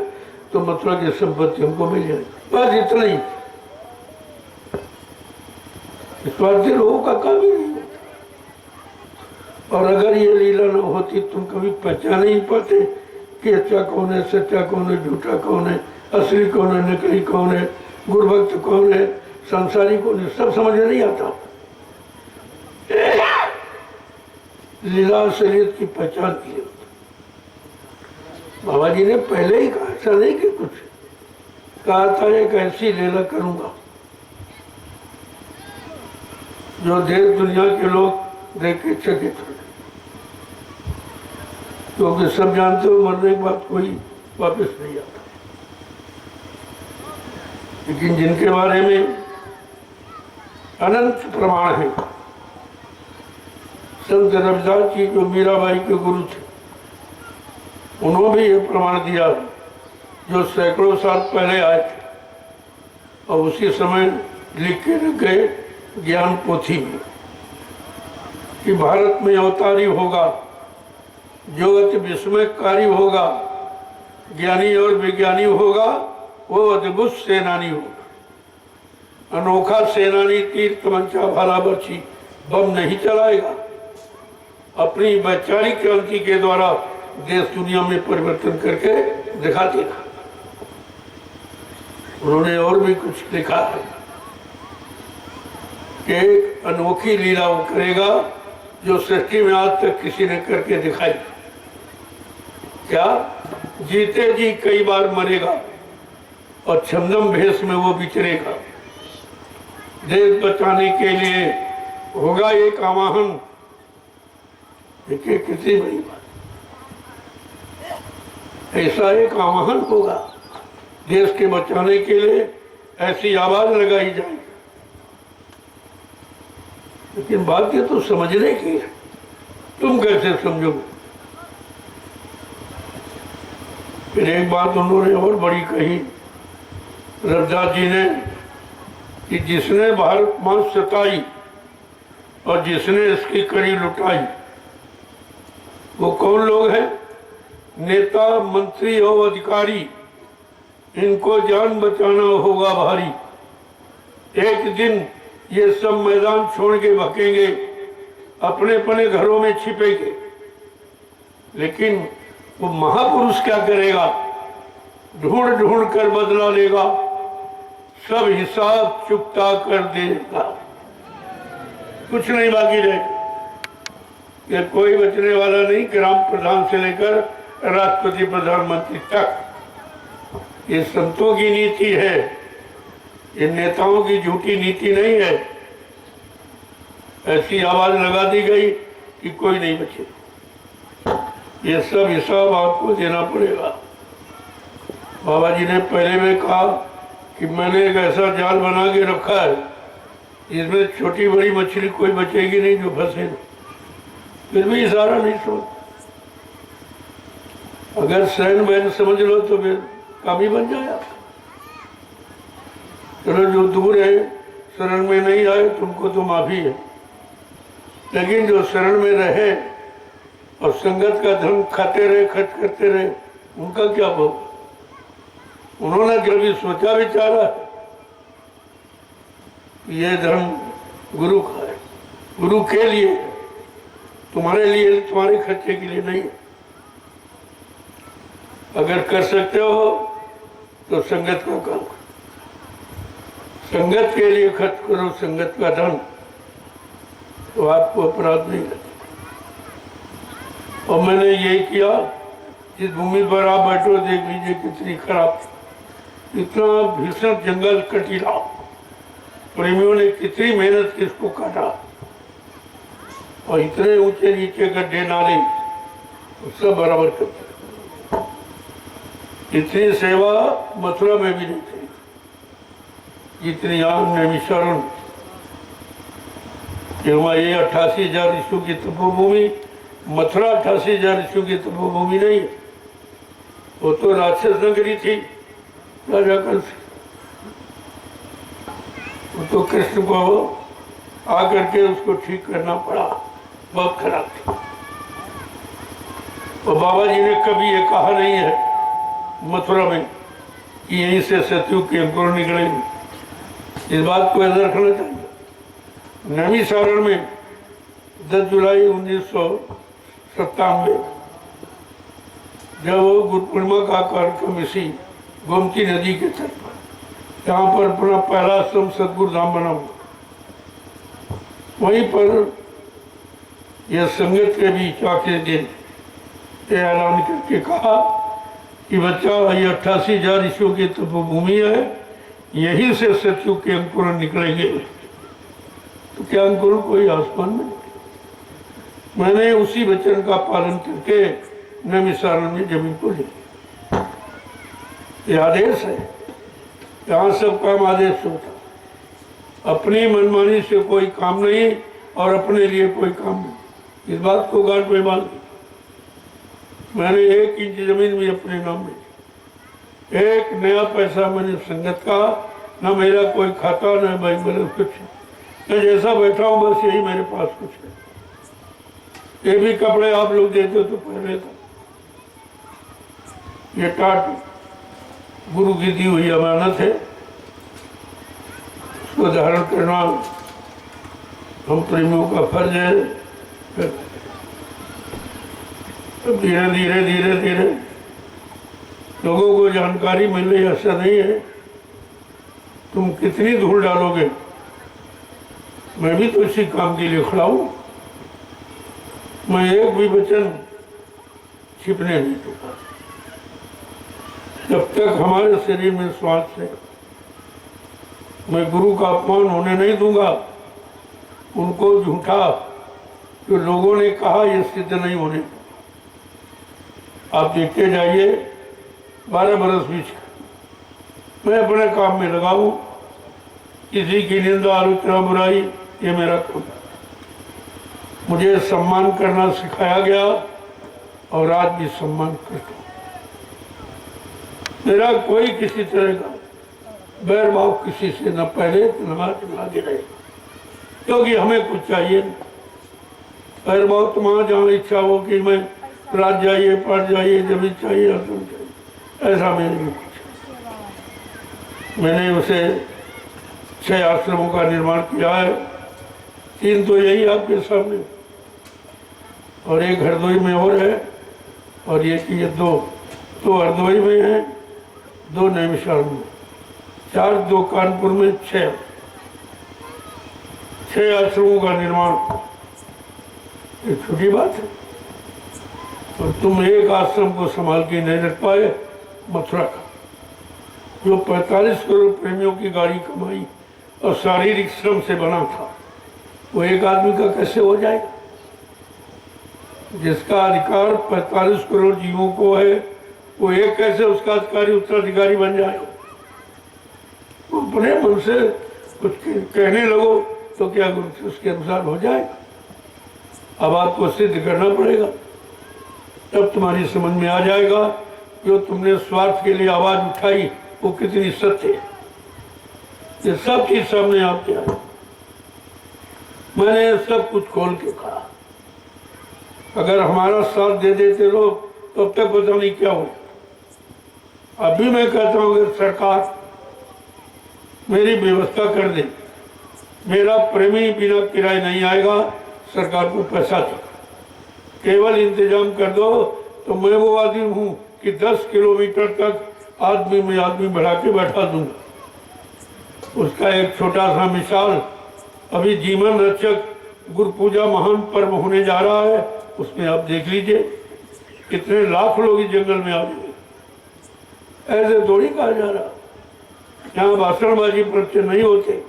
तो मथुरा की संपत्ति हमको मिल जाएगी, बस इतना ही। इस बात से लोगों का काम ही नहीं होता। और अगर ये लीला न होती तुम कभी पहचान नहीं पाते कि अच्छा कौन है, सच्चा कौन है, झूठा कौन है, असली कौन है, नकली कौन है, गुरभक्त कौन है, संसारी कौन है, सब समझ में नहीं आता। लीला शरीयत की पहचान की होती। बाबा जी ने पहले ही कहा, ऐसा नहीं कि कुछ कहा था एक ऐसी लीला करूंगा जो देश दुनिया के लोग देख के चकित हो, क्योंकि सब जानते हो मरने के बाद कोई वापस नहीं आता, लेकिन जिनके बारे में अनंत प्रमाण है, संत रविदास जी जो मीराबाई के गुरु थे, उन्होंने भी ये प्रमाण दिया जो सैकड़ों साल पहले आए थे और उसी समय लिख के रख गए ज्ञान पोथी में कि भारत में अवतारी होगा, जो अति विस्मयकारी होगा, ज्ञानी और विज्ञानी होगा, वो अद्भुत सेनानी होगा। अनोखा सेनानी तीर तमंचा भाला बर्छी बम नहीं चलाएगा, अपनी वैचारिक क्रांति के द्वारा देश दुनिया में परिवर्तन करके दिखा देगा। उन्होंने और भी कुछ लिखा है कि एक अनोखी लीला वो करेगा जो सृष्टि में आज तक किसी ने करके दिखाई। क्या? जीते जी कई बार मरेगा और छमदम भेष में वो विचरेगा। देश बचाने के लिए होगा एक आवाहन। देखिए कितनी बड़ी बात, ऐसा एक आवाहन होगा देश के बचाने के लिए, ऐसी आवाज लगाई जाएगी। लेकिन बात ये तो समझने की है, तुम कैसे समझोगे? फिर एक बात उन्होंने और बड़ी कही रविदास जी ने कि जिसने भारत मां सताई और जिसने इसकी कड़ी लुटाई, वो कौन लोग हैं? नेता, मंत्री और अधिकारी, इनको जान बचाना होगा भारी। एक दिन ये सब मैदान छोड़ के भकेंगे, अपने अपने घरों में छिपेंगे, लेकिन वो महापुरुष क्या करेगा? ढूंढ ढूंढ कर बदला लेगा, सब हिसाब चुकता कर देगा, कुछ नहीं बाकी रहेगा। ये कोई बचने वाला नहीं, ग्राम प्रधान से लेकर राष्ट्रपति प्रधानमंत्री तक। ये संतों की नीति है, ये नेताओं की झूठी नीति नहीं है। ऐसी आवाज लगा दी गई कि कोई नहीं बचे। ये सब हिसाब आपको देना पड़ेगा। बाबा जी ने पहले में कहा कि मैंने एक ऐसा जाल बना के रखा है जिसमें छोटी बड़ी मछली कोई बचेगी नहीं जो फंसे ना। फिर भी इशारा नहीं समझ। अगर सैन बहन समझ लो तो फिर काम ही बन जाए। चलो जो दूर है, शरण में नहीं आए, तुमको तो माफी है, लेकिन जो शरण में रहे और संगत का धन खाते रहे, खर्च करते रहे, उनका क्या होगा? उन्होंने कभी सोचा विचारा ये धन गुरु का है, गुरु के लिए, तुम्हारे लिए, तुम्हारे खर्चे के लिए नहीं। अगर कर सकते हो तो संगत का काम, संगत के लिए खर्च करो संगत का धन, तो आपको अपराध नहीं लगेगा। और मैंने यही किया। जिस भूमि पर आप बैठो देख लीजिए कितनी खराब, इतना भीषण जंगल कटीला, प्रेमियों ने कितनी मेहनत से इसको काटा, और इतने ऊंचे नीचे गड्ढे नाले सब बराबर करते। इतनी सेवा मथुरा में भी नहीं थी जितनी आज नैमिषारण्य। वहाँ ये 88,000 ईस्वी की तपोभूमि, मथुरा 88,000 ईस्वी की तपोभूमि नहीं है, वो तो राक्षस नगरी थी राजा काल से। वो तो कृष्ण को आकर के उसको ठीक करना पड़ा, बहुत खराब थी। और बाबा जी ने कभी ये कहा नहीं है मथुरा में कि यहीं से सतयुग के अंकुर निकलेंगे। इस बात को याद रखना चाहिए। नैमिषारण्य में 10 जुलाई 1997 जब वो गुरु पूर्णिमा का कार्यक्रम इसी गोमती नदी के तट पर, जहाँ पर अपना पहला आश्रम सतगुरु धाम बना हुआ, वहीं पर यह संगत के बीच आखिरी दिन ऐलान करके कहा कि बच्चा ये 88,000 ईस्वियों की तपोभूमि है, यहीं से सतयुग के अंकुरण निकलेंगे। तो क्या अंकुरण कोई आसमान में? मैंने उसी वचन का पालन करके नैमिषारण्य में जमीन को ली। ये आदेश है, यहाँ सब काम आदेश से होता। अपनी मनमानी से कोई काम नहीं और अपने लिए कोई काम नहीं। इस बात को गांठ में बांध, मैंने 1 इंच जमीन भी अपने नाम में, 1 नया पैसा मैंने संगत का, ना मेरा कोई खाता, ना बैंक बैलेंस, कुछ। मैं जैसा बैठा हूँ बस यही मेरे पास कुछ है। ये भी कपड़े आप लोग देते हो तो पहन लेता। ये टाट गुरु की दी हुई अमानत है, उसको धारण करना हम प्रेमियों का फर्ज है। धीरे धीरे धीरे धीरे लोगों को जानकारी मिल रही, ऐसा नहीं है। तुम कितनी धूल डालोगे, मैं भी तो इसी काम के लिए खड़ा हूं। मैं एक भी वचन छिपने नहीं दूंगा। जब तक हमारे शरीर में श्वास है, मैं गुरु का अपमान होने नहीं दूंगा। उनको झूठा जो लोगों ने कहा ये सिद्ध नहीं होने। आप देखते जाइए, 12 बरस बीच मैं अपने काम में लगा हूं। किसी की निंदा, आलोचना, बुराई ये मेरा काम। मुझे सम्मान करना सिखाया गया और आज भी सम्मान करता हूं। मेरा कोई किसी तरह का बैरभाव किसी से न पहले न आगे रहे, क्योंकि हमें कुछ चाहिए नहीं। बैरभाव तुम्हारा जहाँ इच्छा हो कि मैं राज जाइए, पढ़ जाइए, जमीन चाहिए, आश्रम चाहिए, ऐसा मेरे लिए कुछ। मैंने उसे 6 आश्रमों का निर्माण किया है। 3 तो यही आपके सामने, और 1 हरदोई में और है, और ये 2 हरदोई में है, 2 नैमिषारण्य में, 4 2 कानपुर में, 6 आश्रमों का निर्माण। ये छोटी बात है। और तुम एक आश्रम को संभाल के नहीं रख पाए। मथुरा का जो 45 करोड़ प्रेमियों की गाड़ी कमाई और शारीरिक श्रम से बना था, वो एक आदमी का कैसे हो जाएगा? जिसका अधिकार 45 करोड़ जीवों को है, वो एक कैसे उसका अधिकारी उत्तराधिकारी बन जाएगा? वो अपने मन से कुछ कहने लगो तो क्या उसके अनुसार हो जाएगा? अब आपको सिद्ध करना पड़ेगा, तब तुम्हारी समझ में आ जाएगा जो तुमने स्वार्थ के लिए आवाज उठाई वो कितनी सत्य है। ये सब चीज सामने आपके आए। मैंने सब कुछ खोल के कहा। अगर हमारा साथ दे देते लोग तो अब तक पता नहीं क्या हो। अभी मैं कहता हूँ कि सरकार मेरी व्यवस्था कर दे, मेरा प्रेमी बिना किराए नहीं आएगा, सरकार को पैसा दो, केवल इंतजाम कर दो। तो मैं वो आदमी हूँ कि 10 किलोमीटर तक आदमी में आदमी बढ़ा के बैठा दूंगा। उसका एक छोटा सा मिसाल, अभी जीवन रक्षक गुरु पूजा महान पर्व होने जा रहा है, उसमें आप देख लीजिए कितने लाख लोग इस जंगल में आ गए। ऐसे थोड़ी कहा जा रहा, यहाँ भाषणबाजी परिचय नहीं होते,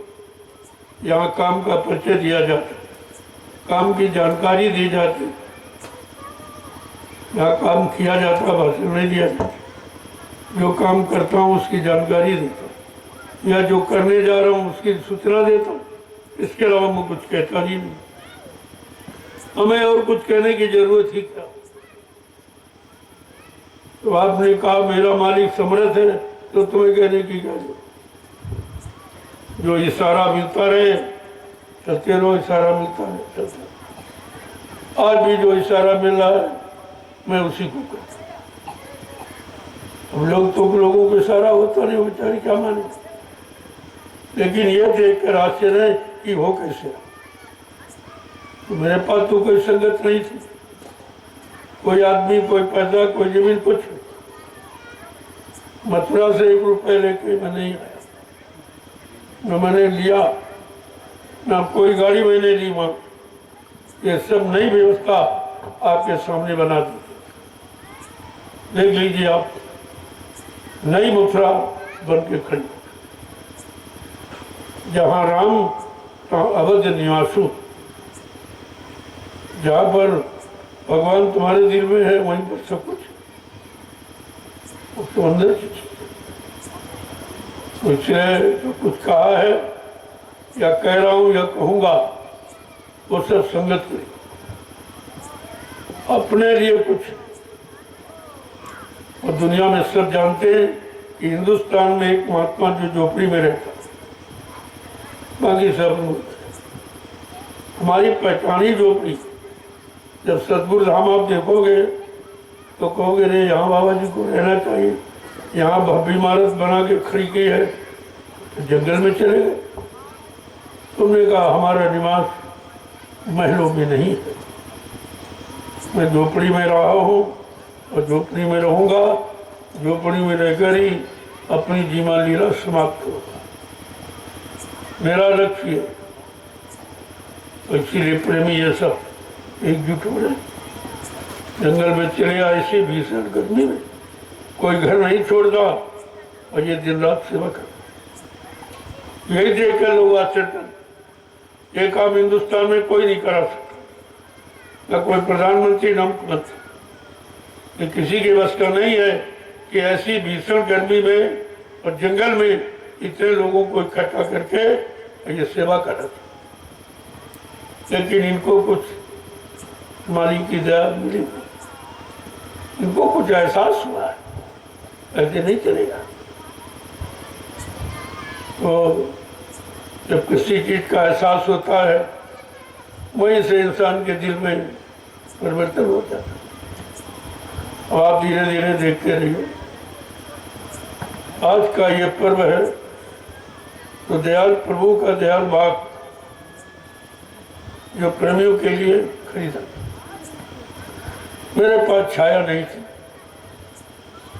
यहाँ काम का परिचय दिया जाता, काम की जानकारी दी जाती। यहाँ काम किया जाता, भाषण नहीं दिया जाता। जो काम करता हूँ उसकी जानकारी देता हूँ, या जो करने जा रहा हूँ उसकी सूचना देता हूँ। इसके अलावा मैं कुछ कहता ही नहीं। हमें और कुछ कहने की जरूरत ही क्या? तो आपने कहा मेरा मालिक समर्थ है, तो तुम्हें कहने की क्या जरूरत? जो इशारा मिलता रहे चलते रहो, इशारा मिलता रहे चलते रहो। आज भी जो इशारा मिल रहा है मैं उसी को करता हूँ। अब लोग तो लोगों को इशारा होता नहीं, बेचारे क्या माने। लेकिन ये देख कर आश्चर्य है कि हो कैसे। तो मेरे पास तो कोई संगत नहीं थी, कोई आदमी, कोई पैसा, कोई जमीन, कुछ। मथुरा से 1 रुपये लेके मैं नहीं आया, न मैंने लिया, न कोई गाड़ी मैंने ली वहाँ। ये सब नई व्यवस्था आपके सामने बना दी। देख लीजिए आप, नई मथुरा बन के खड़ी। जहाँ राम तहाँ अवध निवासु, जहाँ पर भगवान तुम्हारे दिल में है वहीं पर सब कुछ, तो अंदर की चीज। तो इसलिए जो कुछ कहा है या कह रहा हूँ या कहूँगा वो सब संगत करें, अपने लिए कुछ। और दुनिया में सब जानते हैं कि हिंदुस्तान में एक महात्मा जो झोपड़ी में रहता, बाकी सब हमारी पहचानी झोपड़ी। जब सतगुरु धाम आप देखोगे तो कहोगे रे यहाँ बाबा जी को रहना चाहिए, यहाँ भव्य इमारत बना के खड़ी की है, तो जंगल में चले गए। तुमने कहा हमारा निवास महलों में नहीं है, मैं झोपड़ी में रहा हूँ और झोपड़ी में रहूँगा, झोपड़ी में रहकर ही अपनी जीवन लीला समाप्त होगा, मेरा लक्ष्य है। तो इसीलिए प्रेमी ये सब एकजुट हो रहे, जंगल में चले आए ऐसे भीषण गर्मी में, कोई घर नहीं छोड़ता और ये दिन रात सेवा कर। यही देख कर लोग आश्चर्य, ये काम हिंदुस्तान में कोई नहीं करा सकता, न कोई प्रधानमंत्री न मुख्यमंत्री। ये किसी के बस का नहीं है कि ऐसी भीषण गर्मी में और जंगल में इतने लोगों को इकट्ठा करके ये सेवा करा। लेकिन इनको कुछ मालिक की दया मिली, इनको कुछ एहसास हुआ है, ऐसे नहीं चलेगा। तो जब किसी चीज का एहसास होता है वहीं से इंसान के दिल में परिवर्तन हो जाता है। अब आप धीरे धीरे देखते रहिए, आज का ये पर्व है तो दयाल प्रभु का दयाल बाग जो प्रेमियों के लिए खरीदा। मेरे पास छाया नहीं थी,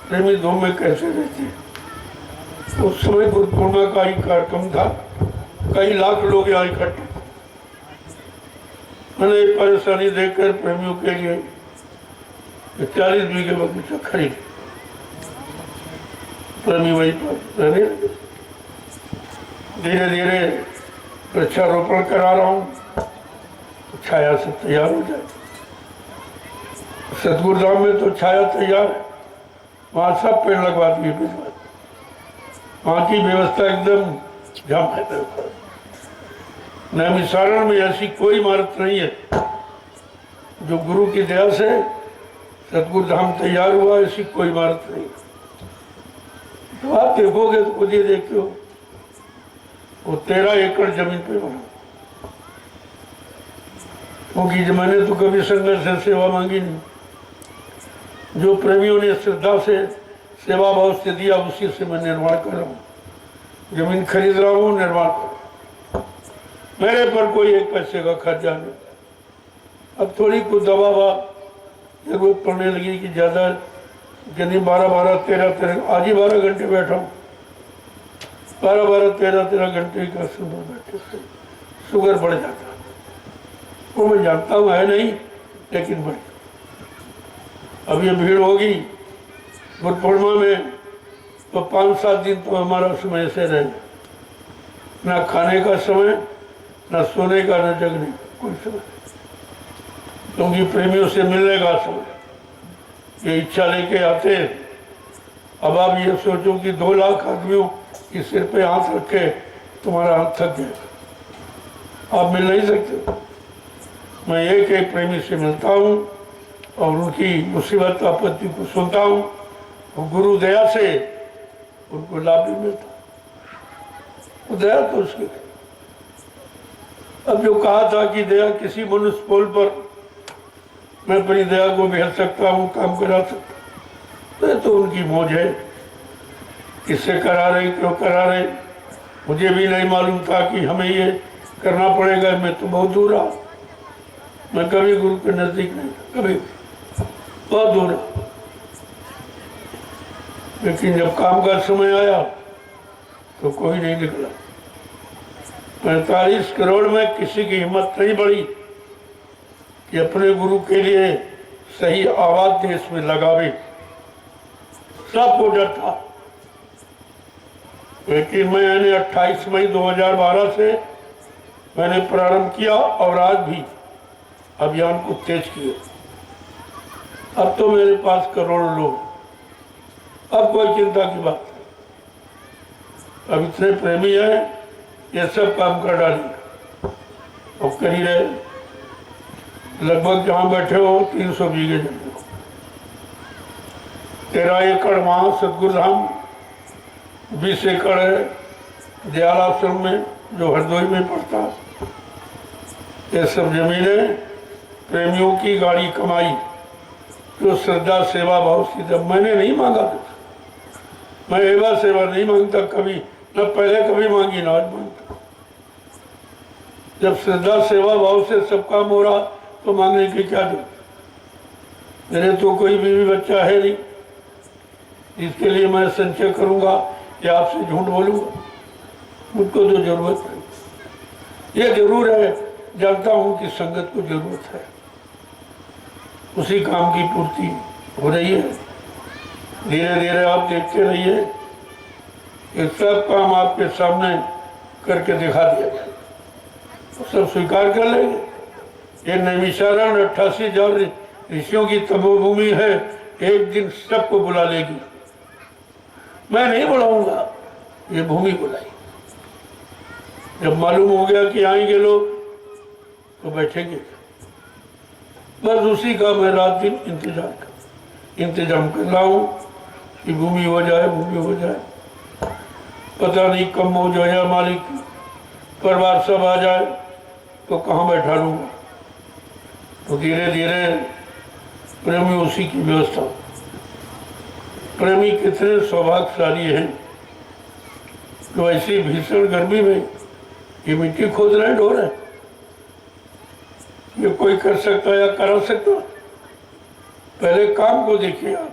प्रेमी दो में कैसे रहते। उस समय गुरु पूर्णिमा का ही कार्यक्रम था, कई लाख लोग यहाँ इकट्ठे। मैंने एक परेशानी देखकर प्रेमियों के लिए 40 बीघे बगीचा खरीद, प्रेमी वहीं पर रहने लगे। धीरे धीरे वृक्षारोपण करा रहा हूँ, छाया से तैयार हो जाए। सतगुरु धाम में तो छाया तैयार है, वहाँ सब पेड़ लगवा दिए, वहाँ की व्यवस्था एकदम जम है। नैमिषारण में ऐसी कोई इमारत नहीं है जो गुरु की दया से सतगुरु धाम तैयार हुआ, ऐसी कोई इमारत नहीं। तो आप देखोगे तो खुद ही देखो, वो 13 एकड़ जमीन पे बना। क्योंकि मैंने तो कभी संघर्ष से सेवा मांगी नहीं, जो प्रेमियों ने श्रद्धा से सेवा भाव से दिया उसी से मैं निर्माण कर रहा हूँ। जमीन खरीद रहा हूँ, निर्माण कर रहा हूँ, मेरे पर कोई एक पैसे का खर्चा नहीं। अब थोड़ी कुछ दवा जरूरत पड़ने लगी कि ज़्यादा यानी 12-12, 13-13, आज ही 12 घंटे बैठा हूँ, 12-12, 13-13 घंटे का सुबह बैठे से शुगर बढ़ जाता है। वो मैं जानता हूँ है नहीं, लेकिन बढ़। अब ये भीड़ होगी गुरु पूर्णिमा में तो 5-7 दिन तो हमारा समय से रहे, ना खाने का समय, ना सोने का, ना जगने का कोई समय, क्योंकि प्रेमियों से मिलने का समय। ये इच्छा लेके आते। अब आप ये सोचो कि 2 लाख आदमियों के सिर पे हाथ रखे तुम्हारा हाथ थक गया, आप मिल नहीं सकते। मैं एक एक प्रेमी से मिलता हूँ और उनकी मुसीबत आपत्ति को सुनता हूँ और गुरु दया से उनको लाभ भी मिलता। वो दया तो उसकी। अब जो कहा था कि दया किसी मनुष्य पोल पर मैं अपनी दया को भेज सकता हूँ, काम करा सकता, तो उनकी मौज है। किससे करा रहे, क्यों करा रहे, मुझे भी नहीं मालूम था कि हमें ये करना पड़ेगा। मैं तो बहुत दूर रहा, मैं कभी गुरु के नजदीक नहीं था, कभी बहुत दूर रहा। लेकिन जब काम का समय आया तो कोई नहीं निकला। 45 करोड़ में किसी की हिम्मत नहीं बढ़ी कि अपने गुरु के लिए सही आवाज देश में लगावे। सबको डर था लेकिन मैंने 28 मई 2012 से मैंने प्रारंभ किया और आज भी अभियान को तेज किया। अब तो मेरे पास करोड़ों लोग, अब कोई चिंता की बात नहीं। अब इतने प्रेमी हैं, ये सब काम कर डालेंगे और कर ही रहे। लगभग जहाँ बैठे हो 300 बीघे जमीन, 13 एकड़ वहाँ सतगुरु धाम, 20 एकड़ है दयाल आश्रम में जो हरदोई में पड़ता है। ये सब जमीनें प्रेमियों की गाड़ी कमाई जो श्रद्धा सेवा भाव से। जब मैंने नहीं मांगा कुछ, मैं एवा सेवा नहीं मांगता कभी, न पहले कभी मांगी ना आज मांगता। जब श्रद्धा सेवा भाव से सब काम हो रहा तो मांगने की क्या जरूरत। मेरे तो कोई बीवी बच्चा है नहीं इसके लिए मैं संचय करूंगा या आपसे झूठ बोलूंगा। मुझको जो जरूरत है, ये जरूर है, जानता हूं कि संगत को जरूरत है, उसी काम की पूर्ति हो रही है। धीरे धीरे आप देखते रहिए, ये सब काम आपके सामने करके दिखा दिया जाए, सब स्वीकार कर लेंगे। ये नैमिषारण्य 88,000 ऋषियों की तपोभूमि है, एक दिन सबको बुला लेगी। मैं नहीं बुलाऊंगा, ये भूमि बुलाई। जब मालूम हो गया कि आएंगे लोग तो बैठेंगे। बस उसी का मैं रात दिन इंतजाम कर रहा हूँ कि भूमि हो जाए, भूमि हो जाए। पता नहीं कब मौज हो जाए, मालिक परिवार सब आ जाए तो कहाँ बैठा लूँगा। तो धीरे धीरे प्रेमी उसी की व्यवस्था। प्रेमी कितने सौभाग्यशाली हैं तो ऐसी भीषण गर्मी में ये मिट्टी खोद रहे हैं, ढो रहे हैं। ये कोई कर सकता या करा सकता? पहले काम को देखिए आप,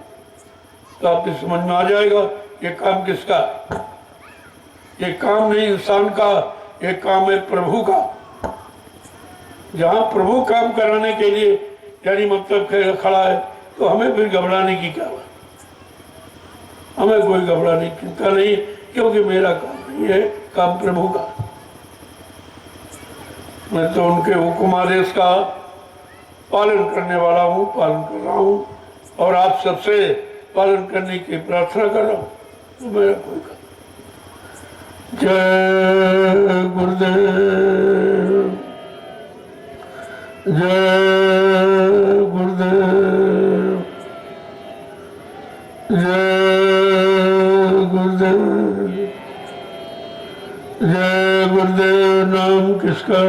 तो आपको समझ में आ जाएगा ये काम किसका। ये काम नहीं इंसान का, ये काम है प्रभु का। जहाँ प्रभु काम कराने के लिए यानी मतलब खड़ा है तो हमें फिर घबराने की क्या बात। हमें कोई घबराने की चिंता नहीं, क्योंकि मेरा काम नहीं है, काम प्रभु का। मैं तो उनके हुक्म आदेश का पालन करने वाला हूँ, पालन कर रहा हूँ और आप सबसे पालन करने की प्रार्थना कर रहा हूँ। तो मेरा कोई काम। जय गुरुदेव, जय गुरुदेव, जय गुरुदेव, जय गुरुदेव। नाम किसका?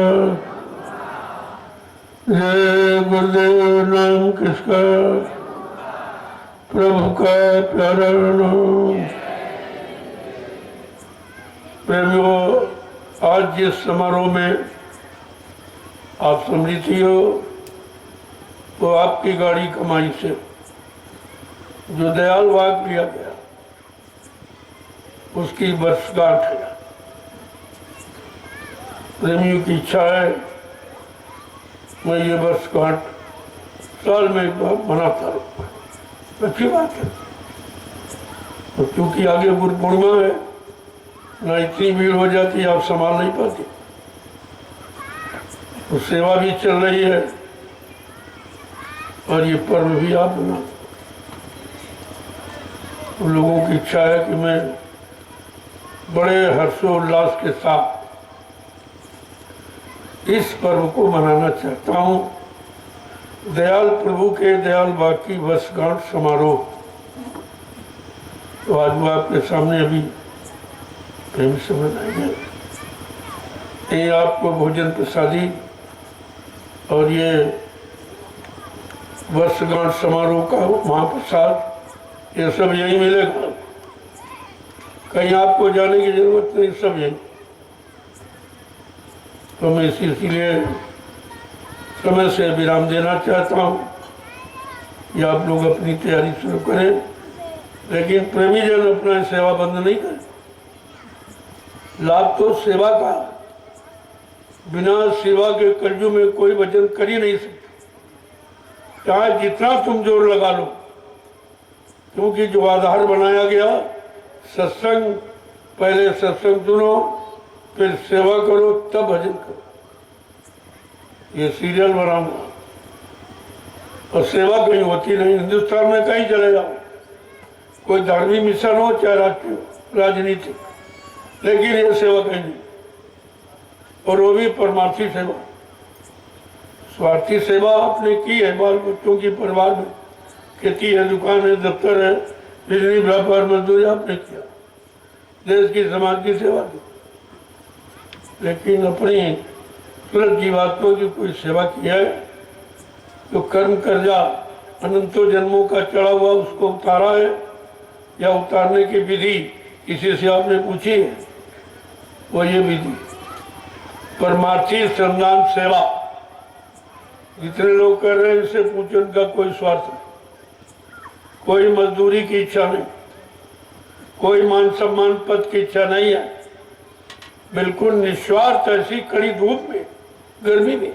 जय गुरुदेव। नाम किसका? प्रभु का प्यारा नाम। प्रेमियों, आज जिस समारोह में आप सम्मिलित हो तो आपकी गाड़ी कमाई से जो दयाल वाग लिया गया उसकी वर्षगांठ है। प्रेमियों की इच्छा है मैं ये वर्षगांठ साल में एक बार मनाता रहूँ। अच्छी बात है। तो क्योंकि आगे गुरु पूर्णिमा है, ना इतनी भीड़ हो जाती आप संभाल नहीं पाती, तो सेवा भी चल रही है और ये पर्व भी आप बना। तो लोगों की इच्छा है कि मैं बड़े हर्षोल्लास के साथ इस पर्व को मनाना चाहता हूँ। दयाल प्रभु के दयाल बाकी वर्षगांठ समारोह। तो आज वो आपके सामने अभी प्रेम से मनाएंगे। ये आपको भोजन प्रसादी और ये वर्षगांठ समारोह का महाप्रसाद ये सब यही मिलेगा। कहीं आपको जाने की जरूरत नहीं, सब यही। तो मैं इसीलिए समय से विराम देना चाहता हूँ कि आप लोग अपनी तैयारी शुरू करें, लेकिन प्रेमी जन अपना सेवा बंद नहीं करें। लाभ तो सेवा का, बिना सेवा के कलयुग में कोई वचन कर ही नहीं सकता, चाहे जितना तुम जोर लगा लो। क्योंकि जो आधार बनाया गया सत्संग पहले सत्संग सुनो, फिर सेवा करो, तब भजन करो। ये सीरियल बनाऊंगा। और सेवा कहीं होती नहीं, हिंदुस्तान में कहीं चले जाओ, कोई धार्मिक मिशन हो चाहे राष्ट्रीय राजनीति, लेकिन ये सेवा कहीं नहीं। और वो भी परमार्थी सेवा। स्वार्थी सेवा आपने की है, बाल बच्चों की, परिवार में, खेती है, दुकान है, दफ्तर है, बिजली, व्यापार, मजदूरी आपने किया, देश की, समाज की सेवा की, लेकिन अपनी तुरंत जीवात्मा की कोई सेवा की है? जो कर्म कर्जा अनंतों जन्मों का चढ़ा हुआ उसको उतारा है, या उतारने की विधि किसी से आपने पूछी है? वो ये विधि परमार्थी श्रमदान सेवा। जितने लोग कर रहे हैं इससे पूछो, उनका कोई स्वार्थ नहीं, कोई मजदूरी की इच्छा नहीं, कोई मान सम्मान पद की इच्छा नहीं है, बिल्कुल निस्वार्थ, ऐसी कड़ी धूप में, गर्मी में।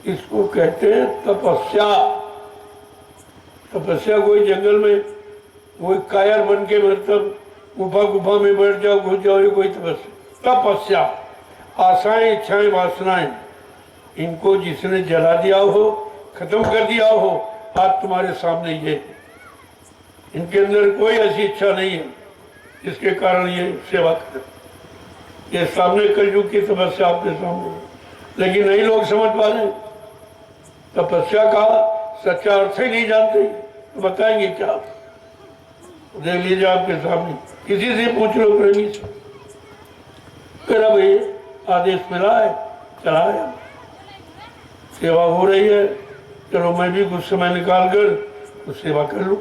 इसको कहते हैं तपस्या। तपस्या कोई जंगल में कोई कायर बन के मतलब गुफा में बैठ जाओ, घुस जाओ, ये कोई तपस्या? तपस्या आशाएं, इच्छाएं, वासनाएं, इनको जिसने जला दिया हो, खत्म कर दिया हो, आज तुम्हारे सामने ये, इनके अंदर कोई ऐसी इच्छा नहीं है जिसके कारण ये सेवा करें। ये सामने कलयुग की तपस्या आपके सामने है, लेकिन नहीं लोग समझ पा रहे। तपस्या का सच्चा अर्थ ही नहीं जानते, तो बताएंगे क्या? देख लीजिए आपके सामने, किसी से पूछ लो, प्रेमी से, फिर अब ये आदेश मिला है, चलाया, सेवा हो रही है, चलो मैं भी कुछ समय निकाल कर तो सेवा कर लूं।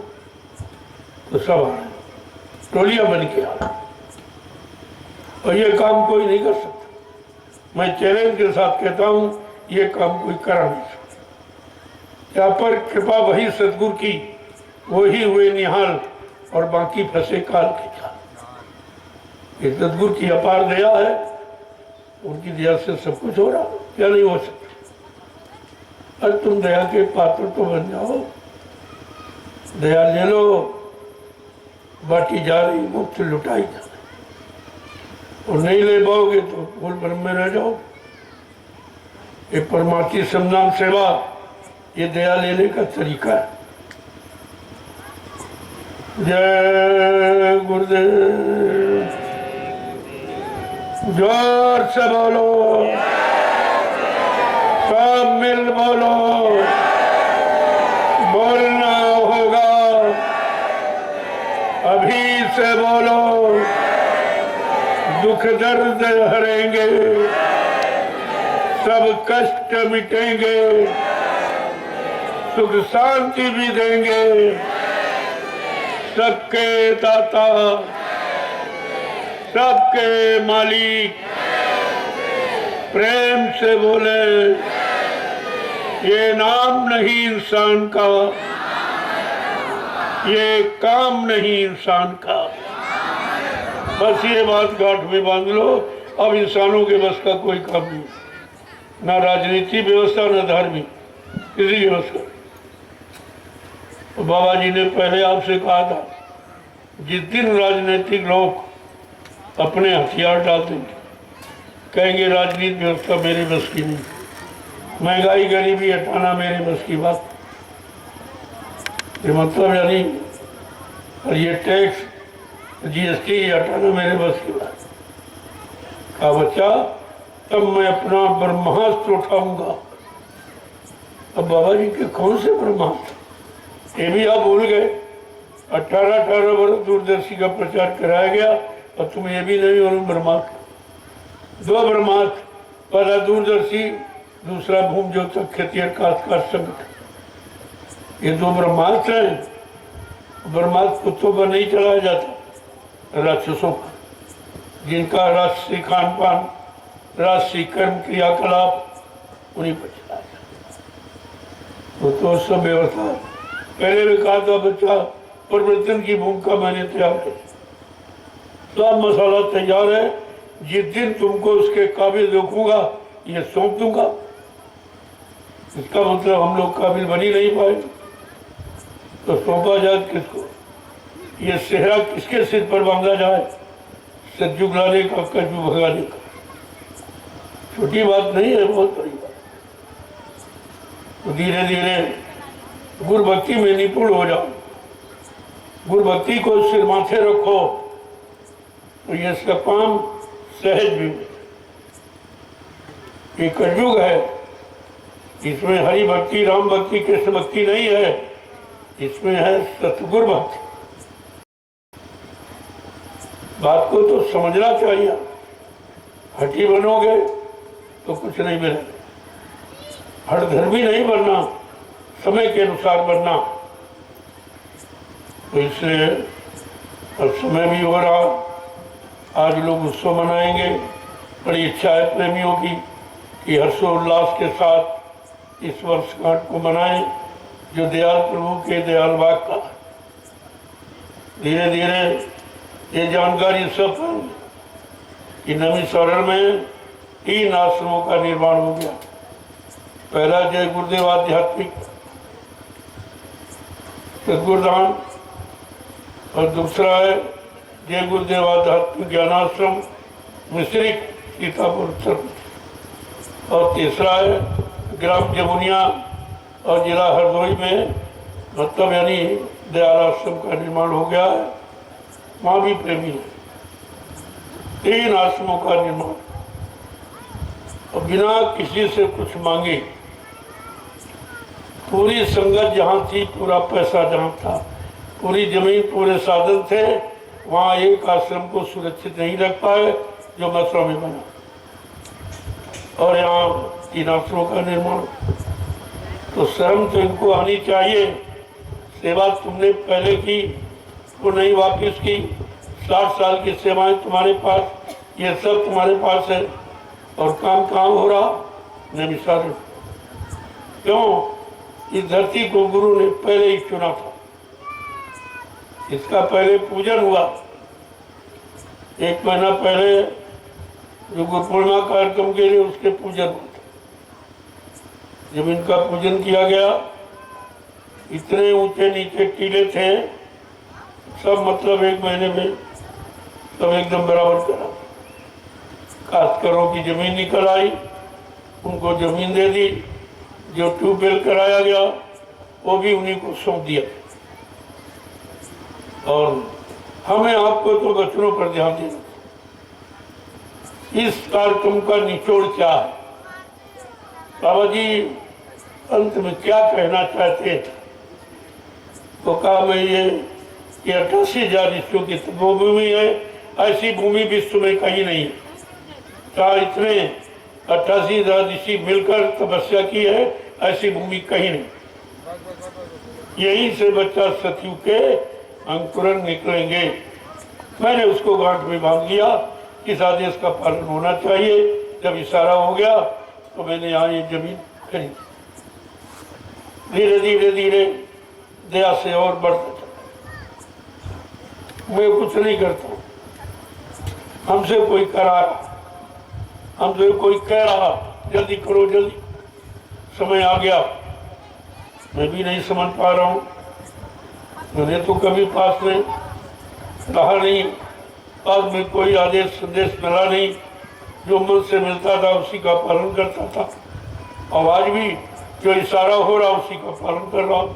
तो सब आ रहे, टोलियां बन के आ रहे, और ये काम कोई नहीं कर सकता। मैं चैलेंज के साथ कहता हूं, ये काम कोई करा नहीं सकता। यहाँ पर कृपा वही सदगुरु की, वही हुए निहाल, और बाकी फंसे काल के जाल। ये सदगुरु की अपार दया है, उनकी दया से सब कुछ हो रहा, क्या नहीं हो सकता? अरे तुम दया के पात्र तो बन जाओ, दया ले लो, बाटी जा रही, मुफ्त लुटाई जा रही, और नहीं ले पाओगे तो भूल भ्रम में रह जाओ। ये परमार्थी श्रमदान सेवा, ये दया लेने का तरीका है। जय गुरुदेव, जोर से बोलो, सब मिल बोलो, बोलना होगा, अभी से बोलो, दुख दर्द हरेंगे, सब कष्ट मिटेंगे, सुख शांति भी देंगे, सबके दाता, सबके मालिक, प्रेम से बोले, ये नाम नहीं इंसान का, ये काम नहीं इंसान का। बस ये बात गांठ में बांध लो। अब इंसानों के बस का कोई काम नहीं, ना राजनीति व्यवस्था, ना धार्मिक, किसी की बस का। तो बाबा जी ने पहले आपसे कहा था, जिस दिन राजनीतिक लोग अपने हथियार डाल देंगे, कहेंगे राजनीतिक व्यवस्था मेरे बस की नहीं, महंगाई गरीबी हटाना मेरे बस की बात, ये मतलब यानी, और ये टैक्स GST हटाना मेरे बस की बात। कहा बच्चा, तब मैं अपना ब्रह्मास्त्र उठाऊंगा। अब बाबा जी के कौन से ब्रह्मास्त्र, ये भी आप भूल गए। 18 वर्ष दूरदर्शी का प्रचार कराया गया, और तुम ये भी नहीं हो ब्रह्मास्त्र। 2 ब्रह्मास्त्र, पहला दूरदर्शी, दूसरा भूमि ज्योतक खेती काश्तकार संगठन। ये 2 ब्रह्मास्त्र हैं। ब्रह्मास्त्र कुत्तों पर नहीं चलाया जाता, राक्षसों पर, जिनका राष्ट्रीय खान पान, राष्ट्रीय कर्म क्रियाकलाप उन्हीं पर चलाया जाता। तो सब व्यवस्था पहले भी कहा था, बच्चा परिवर्तन की भूमिका मैंने तैयार की, सब मसाला तैयार है, जिस दिन तुमको उसके काबिल देखूंगा ये सौंप दूंगा। इसका मतलब हम लोग काबिल बन ही नहीं पाए, तो सौंपा जाए किसको? ये सेहरा किसके सिर पर बांधा जाए? सतयुग लाने का, कलयुग भगाने का। छोटी बात नहीं है, बहुत बड़ी बात। तो धीरे धीरे गुरु भक्ति में निपुण हो जाओ, गुरु भक्ति को सिर माथे रखो, तो ये सब काम सहज भी हो। ये कलयुग है, इसमें हरि भक्ति, राम भक्ति, कृष्ण भक्ति नहीं है, इसमें है सतगुरु भक्ति। बात को तो समझना चाहिए। हठी बनोगे तो कुछ नहीं मिलेगा। हठधर्मी नहीं बनना, समय के अनुसार बनना। तो इसलिए अब समय भी हो रहा, आज लोग उत्सव मनाएंगे। बड़ी इच्छा है प्रेमियों की कि हर्षोल्लास के साथ इस वर्षगांठ को मनाएं, जो दयाल प्रभु के दयाल वाक का। धीरे धीरे ये जानकारी सब कि नवीनीकरण में 3 आश्रमों का निर्माण हो गया। पहला जय गुरुदेव आध्यात्मिक सदगुरुदान, और दूसरा है जय गुरुदेव आध्यात्मिक ज्ञानाश्रम मिश्रिक सीतापुर उत्तर प्रदेश, और तीसरा है ग्राम जमुनिया और जिला हरदोई में, मतलब यानी दयाल आश्रम का निर्माण हो गया है। वहाँ भी प्रेमी है। 3 आश्रमों का निर्माण, और बिना किसी से कुछ मांगे। पूरी संगत जहाँ थी, पूरा पैसा जहाँ था, पूरी जमीन, पूरे साधन थे, वहाँ एक आश्रम को सुरक्षित नहीं रख पाए जो मथुरा में बना, और यहाँ 3 आश्रमों का निर्माण। तो शर्म तो इनको आनी चाहिए। सेवा तुमने पहले की, वो नहीं वापिस की। 60 साल की सेवाएं तुम्हारे पास, ये सब तुम्हारे पास है, और काम हो रहा नैमिषारण्य। क्यों? इस धरती को गुरु ने पहले ही चुना था। इसका पहले पूजन हुआ। 1 महीना पहले जो गुरु पूर्णिमा कार्यक्रम के लिए उसके पूजन हुआ था। जब इनका पूजन किया गया, इतने ऊंचे नीचे टीले थे, सब मतलब 1 महीने में सब एकदम बराबर करा। काश्तकारों की जमीन निकल आई, उनको जमीन दे दी। जो ट्यूबवेल कराया गया वो भी उन्हीं को सौंप दिया। और हमें आपको तो बच्चों पर ध्यान देना। इस कार्यक्रम का निचोड़ क्या है? बाबा जी अंत में क्या कहना चाहते हैं? तो कहा मैं ये 88,000 ऋषियों की तपोभूमि है, ऐसी भूमि विश्व में कहीं नहीं है। क्या इतने 88,000 ऋषि मिलकर तपस्या की है, ऐसी भूमि कहीं नहीं। यहीं से बच्चा सतयुग के अंकुरन निकलेंगे। मैंने उसको गांठ में बांध लिया, इस आदेश का पालन होना चाहिए। जब इशारा हो गया तो मैंने यहाँ ये जमीन खरीदी। धीरे धीरे धीरे दया से और बढ़ता चला। मैं कुछ नहीं करता, हमसे कोई करा रहा, हमसे कोई कह रहा जल्दी करो जल्दी, समय आ गया। मैं भी नहीं समझ पा रहा हूँ। मैंने तो कभी पास में रहा नहीं, पास में कोई आदेश संदेश मिला नहीं। जो मन से मिलता था उसी का पालन करता था, और आज भी जो इशारा हो रहा उसी का पालन कर रहा हूँ।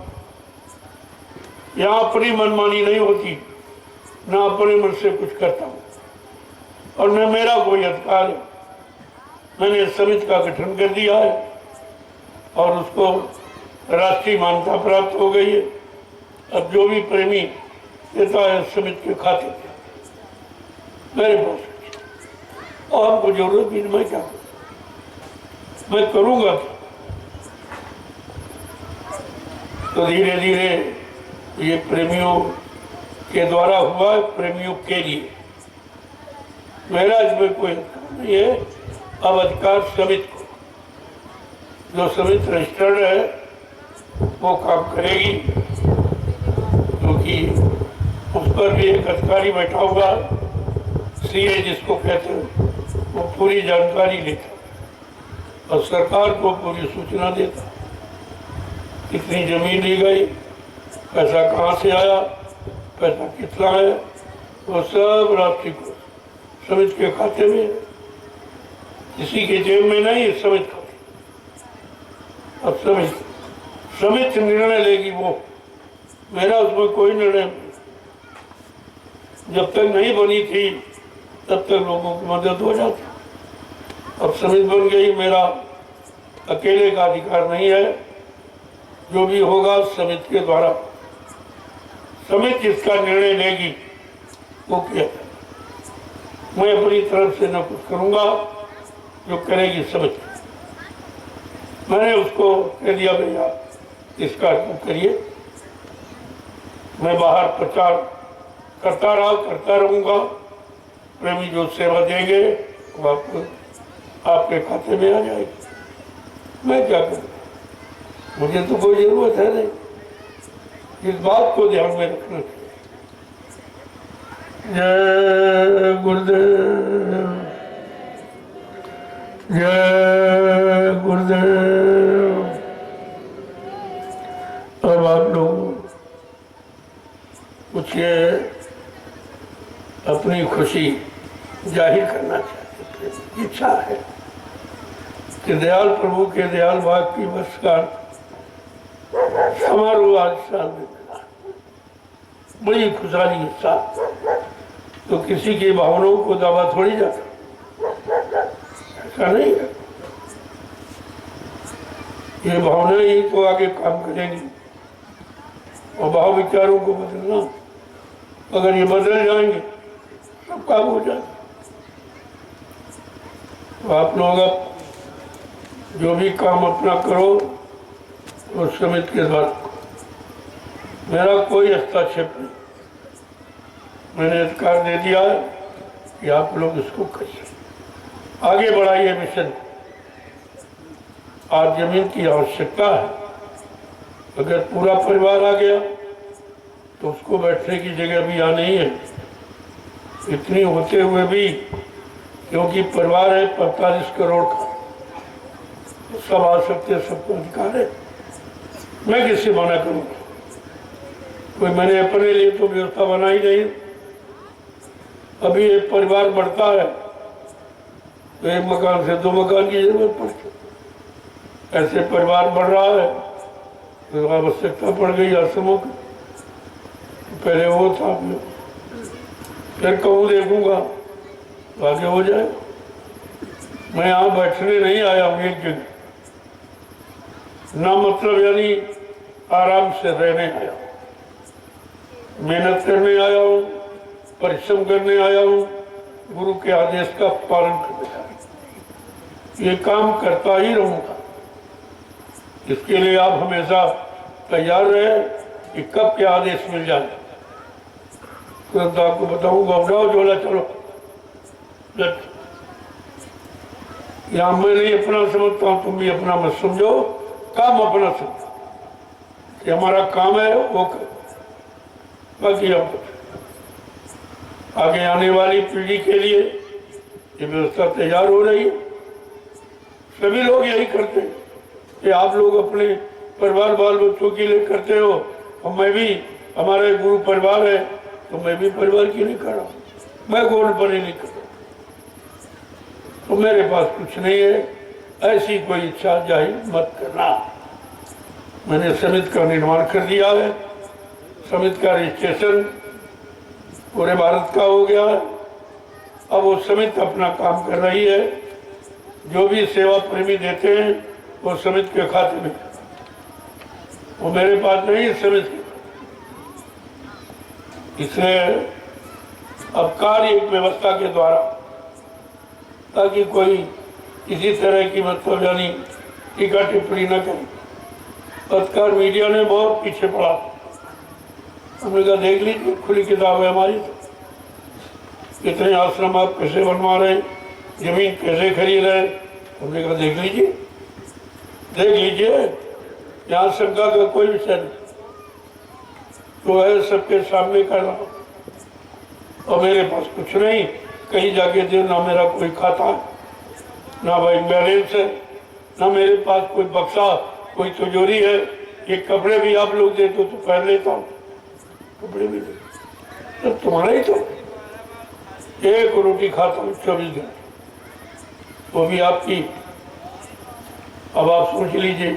यहाँ अपनी मनमानी नहीं होती, ना अपने मन से कुछ करता हूँ, और न मेरा कोई अधिकार है। मैंने समिति का गठन कर दिया है और उसको राष्ट्रीय मान्यता प्राप्त हो गई है। अब जो भी प्रेमी देता है समिति के खाते मेरे पास, और हमको जरूरत भी नहीं। मैं क्या करूँ? मैं करूँगा क्या? तो धीरे धीरे ये प्रेमियों के द्वारा हुआ है, प्रेमियों के लिए। मेरा इसमें कोई अधिकार नहीं है। अब अधिकार समिति को, जो समिति रजिस्टर्ड है वो काम करेगी, क्योंकि उस पर भी एक अधिकारी बैठा हुआ, सीए जिसको कहते हैं, वो पूरी जानकारी लेता और सरकार को पूरी सूचना देता। कितनी जमीन ली गई, पैसा कहाँ से आया, पैसा कितना है, वो सब राष्ट्रीय को समिति के खाते में, किसी के जेब में नहीं, समिति खाते। अब समिति निर्णय लेगी, वो मेरा उसमें कोई निर्णय नहीं। जब तक नहीं बनी थी तब तक लोगों की मदद हो जाती। अब समिति बन गई, मेरा अकेले का अधिकार नहीं है। जो भी होगा समिति के द्वारा, समिति इसका निर्णय लेगी, वो क्या, मैं अपनी तरफ से न कुछ करूंगा, जो करेगी समिति। मैंने उसको कह दिया भैया इसका करिए, मैं बाहर प्रचार करता रहूंगा, प्रेमी जो सेवा देंगे वो आपके खाते में आ जाएगी। मैं क्या करूँ, मुझे तो कोई जरूरत है नहीं। इस बात को ध्यान में रखना चाहिए। जय गुरुदेव, जय गुरुदेव। अब आप लोग कुछ ये अपनी खुशी जाहिर करना चाहते थे, इच्छा है कि दयाल प्रभु के दयाल बाग की वर्षगांठ समारोह आज साल में मिला, बड़ी खुशहाली के साथ। तो किसी की भावनाओं को दबा थोड़ी जाता, ऐसा नहीं है। ये भावनाएं ही तो आगे काम करेंगी, और भाव विचारों को बदलना, अगर ये बदल जाएंगे सब काम हो जाएगा। तो आप लोग अब जो भी काम अपना करो उस समिति के द्वारा, मेरा कोई हस्तक्षेप नहीं। मैंने अधिकार दे दिया है कि आप लोग इसको करिए, आगे बढ़ाइए मिशन। आज जमीन की आवश्यकता है, अगर पूरा परिवार आ गया तो उसको बैठने की जगह भी यहाँ नहीं है। इतनी होते हुए भी, क्योंकि परिवार है 45 करोड़ का, सब आ सकते, सबको अधिकार है। मैं किससे मना करूँगा? कोई मैंने अपने लिए तो व्यवस्था बनाई नहीं। अभी एक परिवार बढ़ता है तो एक मकान से 2 मकान की जरूरत पड़ती है। ऐसे परिवार बढ़ रहा है तो आवश्यकता पड़ गई आश्रमों की। पहले वो था, फिर कहूँ देखूंगा तो आगे हो जाए। मैं यहाँ बैठने नहीं आया हूँ एक जगह, ना मतलब यानी आराम से रहने आया हूँ, मेहनत करने आया हूँ, परिश्रम करने आया हूँ, गुरु के आदेश का पालन करने आया हूँ। ये काम करता ही रहूँगा। इसके लिए आप हमेशा तैयार रहे कि कब क्या आदेश मिल जाए। तुरंत आपको बताऊंगा, उठाओ झोला चलो। यहाँ मैं नहीं अपना समझता हूँ, तुम भी अपना मत समझो, काम अपना समझो कि हमारा काम है वो कर। बाकी आप आगे आने वाली पीढ़ी के लिए ये व्यवस्था तैयार हो रही है। सभी लोग यही करते हैं कि आप लोग अपने परिवार बाल बच्चों के लिए करते हो, और मैं भी, हमारा गुरु परिवार है तो मैं भी परिवार की नहीं कर रहा हूँ, मैं गौर पर ही नहीं कर रहा। तो मेरे पास कुछ नहीं है, ऐसी कोई इच्छा जाहिर मत करना। मैंने समिति का निर्माण कर दिया है, समिति का रजिस्ट्रेशन पूरे भारत का हो गया है। अब वो समिति अपना काम कर रही है, जो भी सेवा प्रेमी देते हैं वो समिति के खाते में, वो मेरे पास नहीं, समिति। इसलिए अब कार्य एक व्यवस्था के द्वारा, ताकि कोई किसी तरह की मतलब यानी टीका टिप्पणी न करे। पत्रकार मीडिया ने बहुत पीछे पड़ा, हमने कहा देख लीजिए, खुली किताब है हमारी, कितने आश्रम आप कैसे बनवा रहे हैं, जमीन कैसे खरीद रहे हैं। हमने कहा देख लीजिए, यहाँ शंका का कोई विषय नहीं, तो है सबके सामने कर रहा हूँ। और मेरे पास कुछ नहीं, कहीं जाके दे, ना मेरा कोई खाता, ना बैंक बैलेंस है, ना मेरे पास कोई बक्सा, कोई तिजोरी है। ये कपड़े भी आप लोग देते तो पहन लेता हूँ, कपड़े भी सब तुम्हारा ही तो। एक रोटी खाता हूँ 24 घंटे, वो भी आपकी। अब आप सोच लीजिए,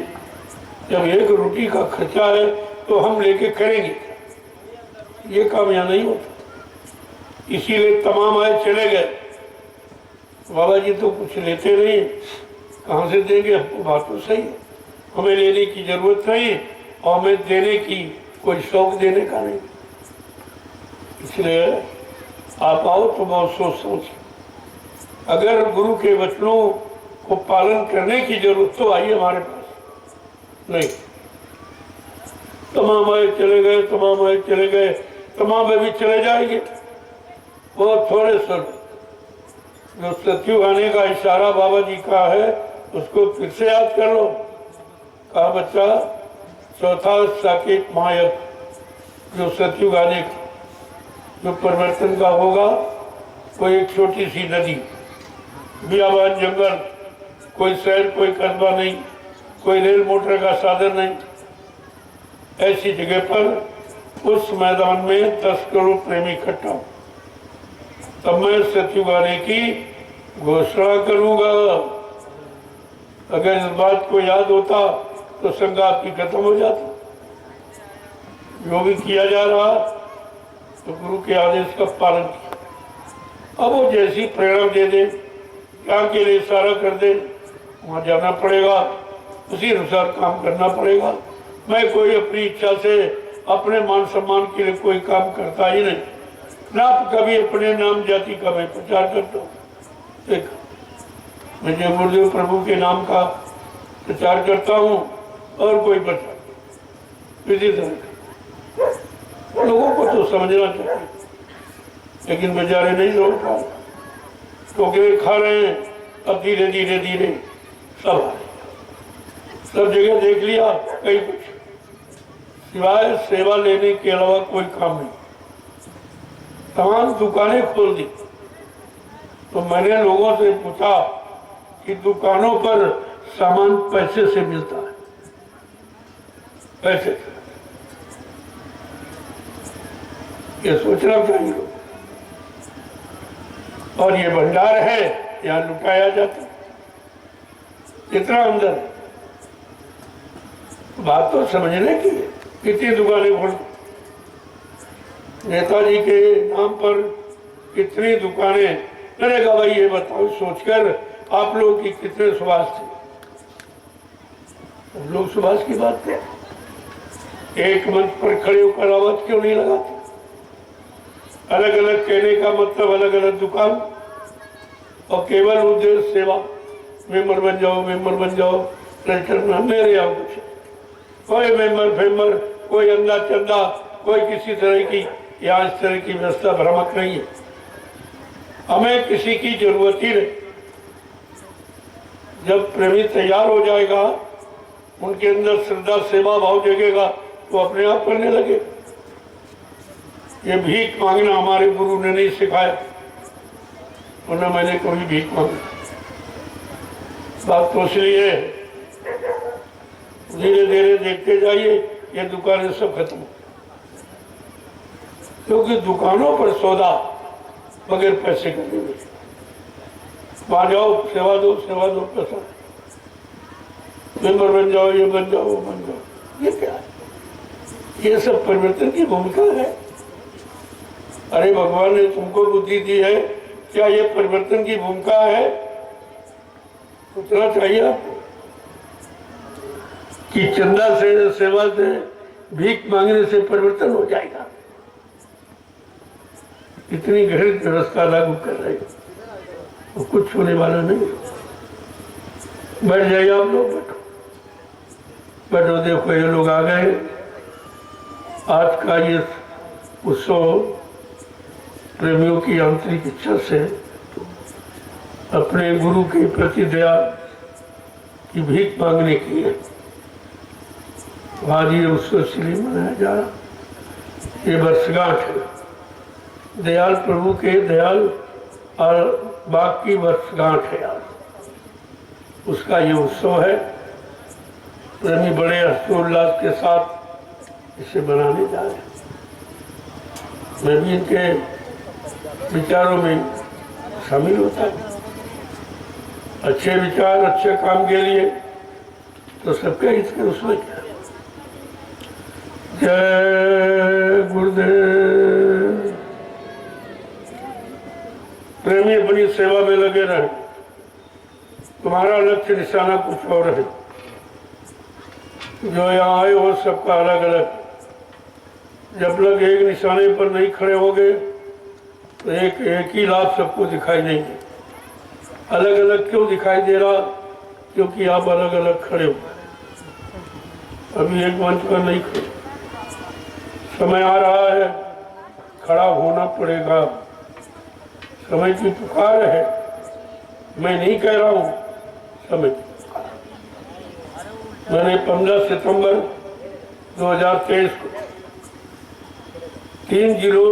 जब एक रोटी का खर्चा है तो हम लेके करेंगे, ये काम यहाँ नहीं होता। इसीलिए तमाम आए चले गए, बाबा जी तो कुछ लेते नहीं, कहाँ से देंगे? हमको बात तो सही है, हमें लेने की जरूरत नहीं और हमें देने की कोई शौक देने का नहीं। इसलिए आप आओ तो बहुत सोच समझ, अगर गुरु के वचनों को पालन करने की जरूरत तो आइए हमारे पास। नहीं, तमाम आए चले गए, तमाम आए चले गए, तमाम भी चले जाएंगे। बहुत थोड़े सर जो सत्यु आने का इशारा बाबा जी का है उसको फिर से याद कर लो। कहा बच्चा, चौथा साकेत मायक जो सत्यु आने का जो परिवर्तन का होगा, कोई एक छोटी सी नदी, बियाबान जंगल, कोई शहर, कोई कस्बा नहीं, कोई रेल मोटर का साधन नहीं, ऐसी जगह पर उस मैदान में 10 करोड़ प्रेमी इकट्ठा हो, तब मैं सत्ययुग आने की घोषणा करूंगा। अगर इस बात को याद होता तो संघ आपकी खत्म हो जाती। जो भी किया जा रहा तो गुरु के आदेश का पालन किया। अब वो जैसी प्रेरणा दे दे, क्या के लिए इशारा कर दे, वहाँ जाना पड़ेगा, उसी अनुसार काम करना पड़ेगा। मैं कोई अपनी इच्छा से अपने मान सम्मान के लिए कोई काम करता ही नहीं, ना कभी अपने नाम जाति का मैं प्रचार करता हूँ। एक मैं जय गुरुदेव प्रभु के नाम का प्रचार करता हूँ और कोई प्रचार इसी तरह। लोगों को तो समझना चाहिए, लेकिन बेचारे नहीं समझ पा रहे, ठोकरे खा रहे हैं। अब धीरे धीरे धीरे सब जगह देख लिया, कहीं कुछ सिवाय सेवा लेने के अलावा कोई काम नहीं। तमाम दुकानें खोल दी। तो मैंने लोगों से पूछा कि दुकानों पर सामान पैसे से मिलता है, पैसे से, ये सोचना चाहिए। और ये भंडार है, यहाँ लुटाया जाता है, इतना अंदर। बात तो समझने की है। कितनी दुकानें खोल, नेताजी के नाम पर कितनी दुकानें। मैंने कहा भाई ये बताओ, सोचकर आप लोग की कितने सुभाष थे? हम लोग सुभाष की बात करें, एक मंच पर खड़े होकर आवाज क्यों नहीं लगाते? अलग अलग कहने का मतलब अलग अलग दुकान और केवल उद्देश्य सेवा। मेंबर बन जाओ, मेंबर बन जाओ, करना मेरे यहाँ कुछ कोई मेंबर फेंबर, कोई अंदा चंदा, कोई किसी तरह की यहाँ इस तरह की व्यवस्था भ्रामक नहीं है। हमें किसी की जरूरत ही नहीं। जब प्रेमी तैयार हो जाएगा, उनके अंदर श्रद्धा सेवा भाव जगेगा तो अपने आप करने लगे। ये भीख मांगना हमारे गुरु ने नहीं सिखाया, वरना मैंने कभी भीख मांगी। बात तो इसलिए धीरे धीरे देखते जाइए, ये दुकानें सब खत्म, क्योंकि दुकानों पर सौदा बगैर पैसे का नहीं मिलता। वहां जाओ, सेवा दो, सेवा दो, पैसा, मेंबर बन जाओ, ये बन जाओ, वो बन जाओ। ये क्या है? ये सब परिवर्तन की भूमिका है। अरे भगवान ने तुमको बुद्धि दी है, क्या ये परिवर्तन की भूमिका है? सोचना चाहिए आपको कि चंदा से, सेवा से, भीख मांगने से परिवर्तन हो जाएगा। इतनी घृणित व्यवस्था लागू कर रहे हैं, तो कुछ होने वाला नहीं। बैठ जाइए आप लोग, बैठो बैठो। देखो ये लोग आ गए। आज का ये उत्सव प्रेमियों की आंतरिक इच्छा से अपने गुरु के प्रति दया की भीख मांगने की है। आज ये उत्सव इसलिए मनाया जा रहा, ये वर्षगांठ है दयाल प्रभु के, दयाल और बाकी वर्षगांठ है आज, उसका ये उत्सव है। प्रेमी बड़े हर्षोल्लास के साथ इसे मनाने जा रहे हैं। मैं भी इनके विचारों में शामिल होता है। अच्छे विचार अच्छे काम के लिए तो सबके हित में, उसमें क्या। जय गुरुदेव। प्रेमी अपनी सेवा में लगे रहे, तुम्हारा लक्ष्य निशाना कुछ और है। जो यहाँ आए हो सबका अलग अलग, जब लग एक निशाने पर नहीं खड़े होगे तो एक ही लाभ सबको दिखाई देंगे। अलग अलग क्यों दिखाई दे रहा? क्योंकि आप अलग अलग खड़े हो, अभी एक मंच पर नहीं खड़े। समय आ रहा है, खड़ा होना पड़ेगा। समय की पुकार है, मैं नहीं कह रहा हूँ, समय की पुकार। मैंने 15 सितंबर 2023 को 3 जिलों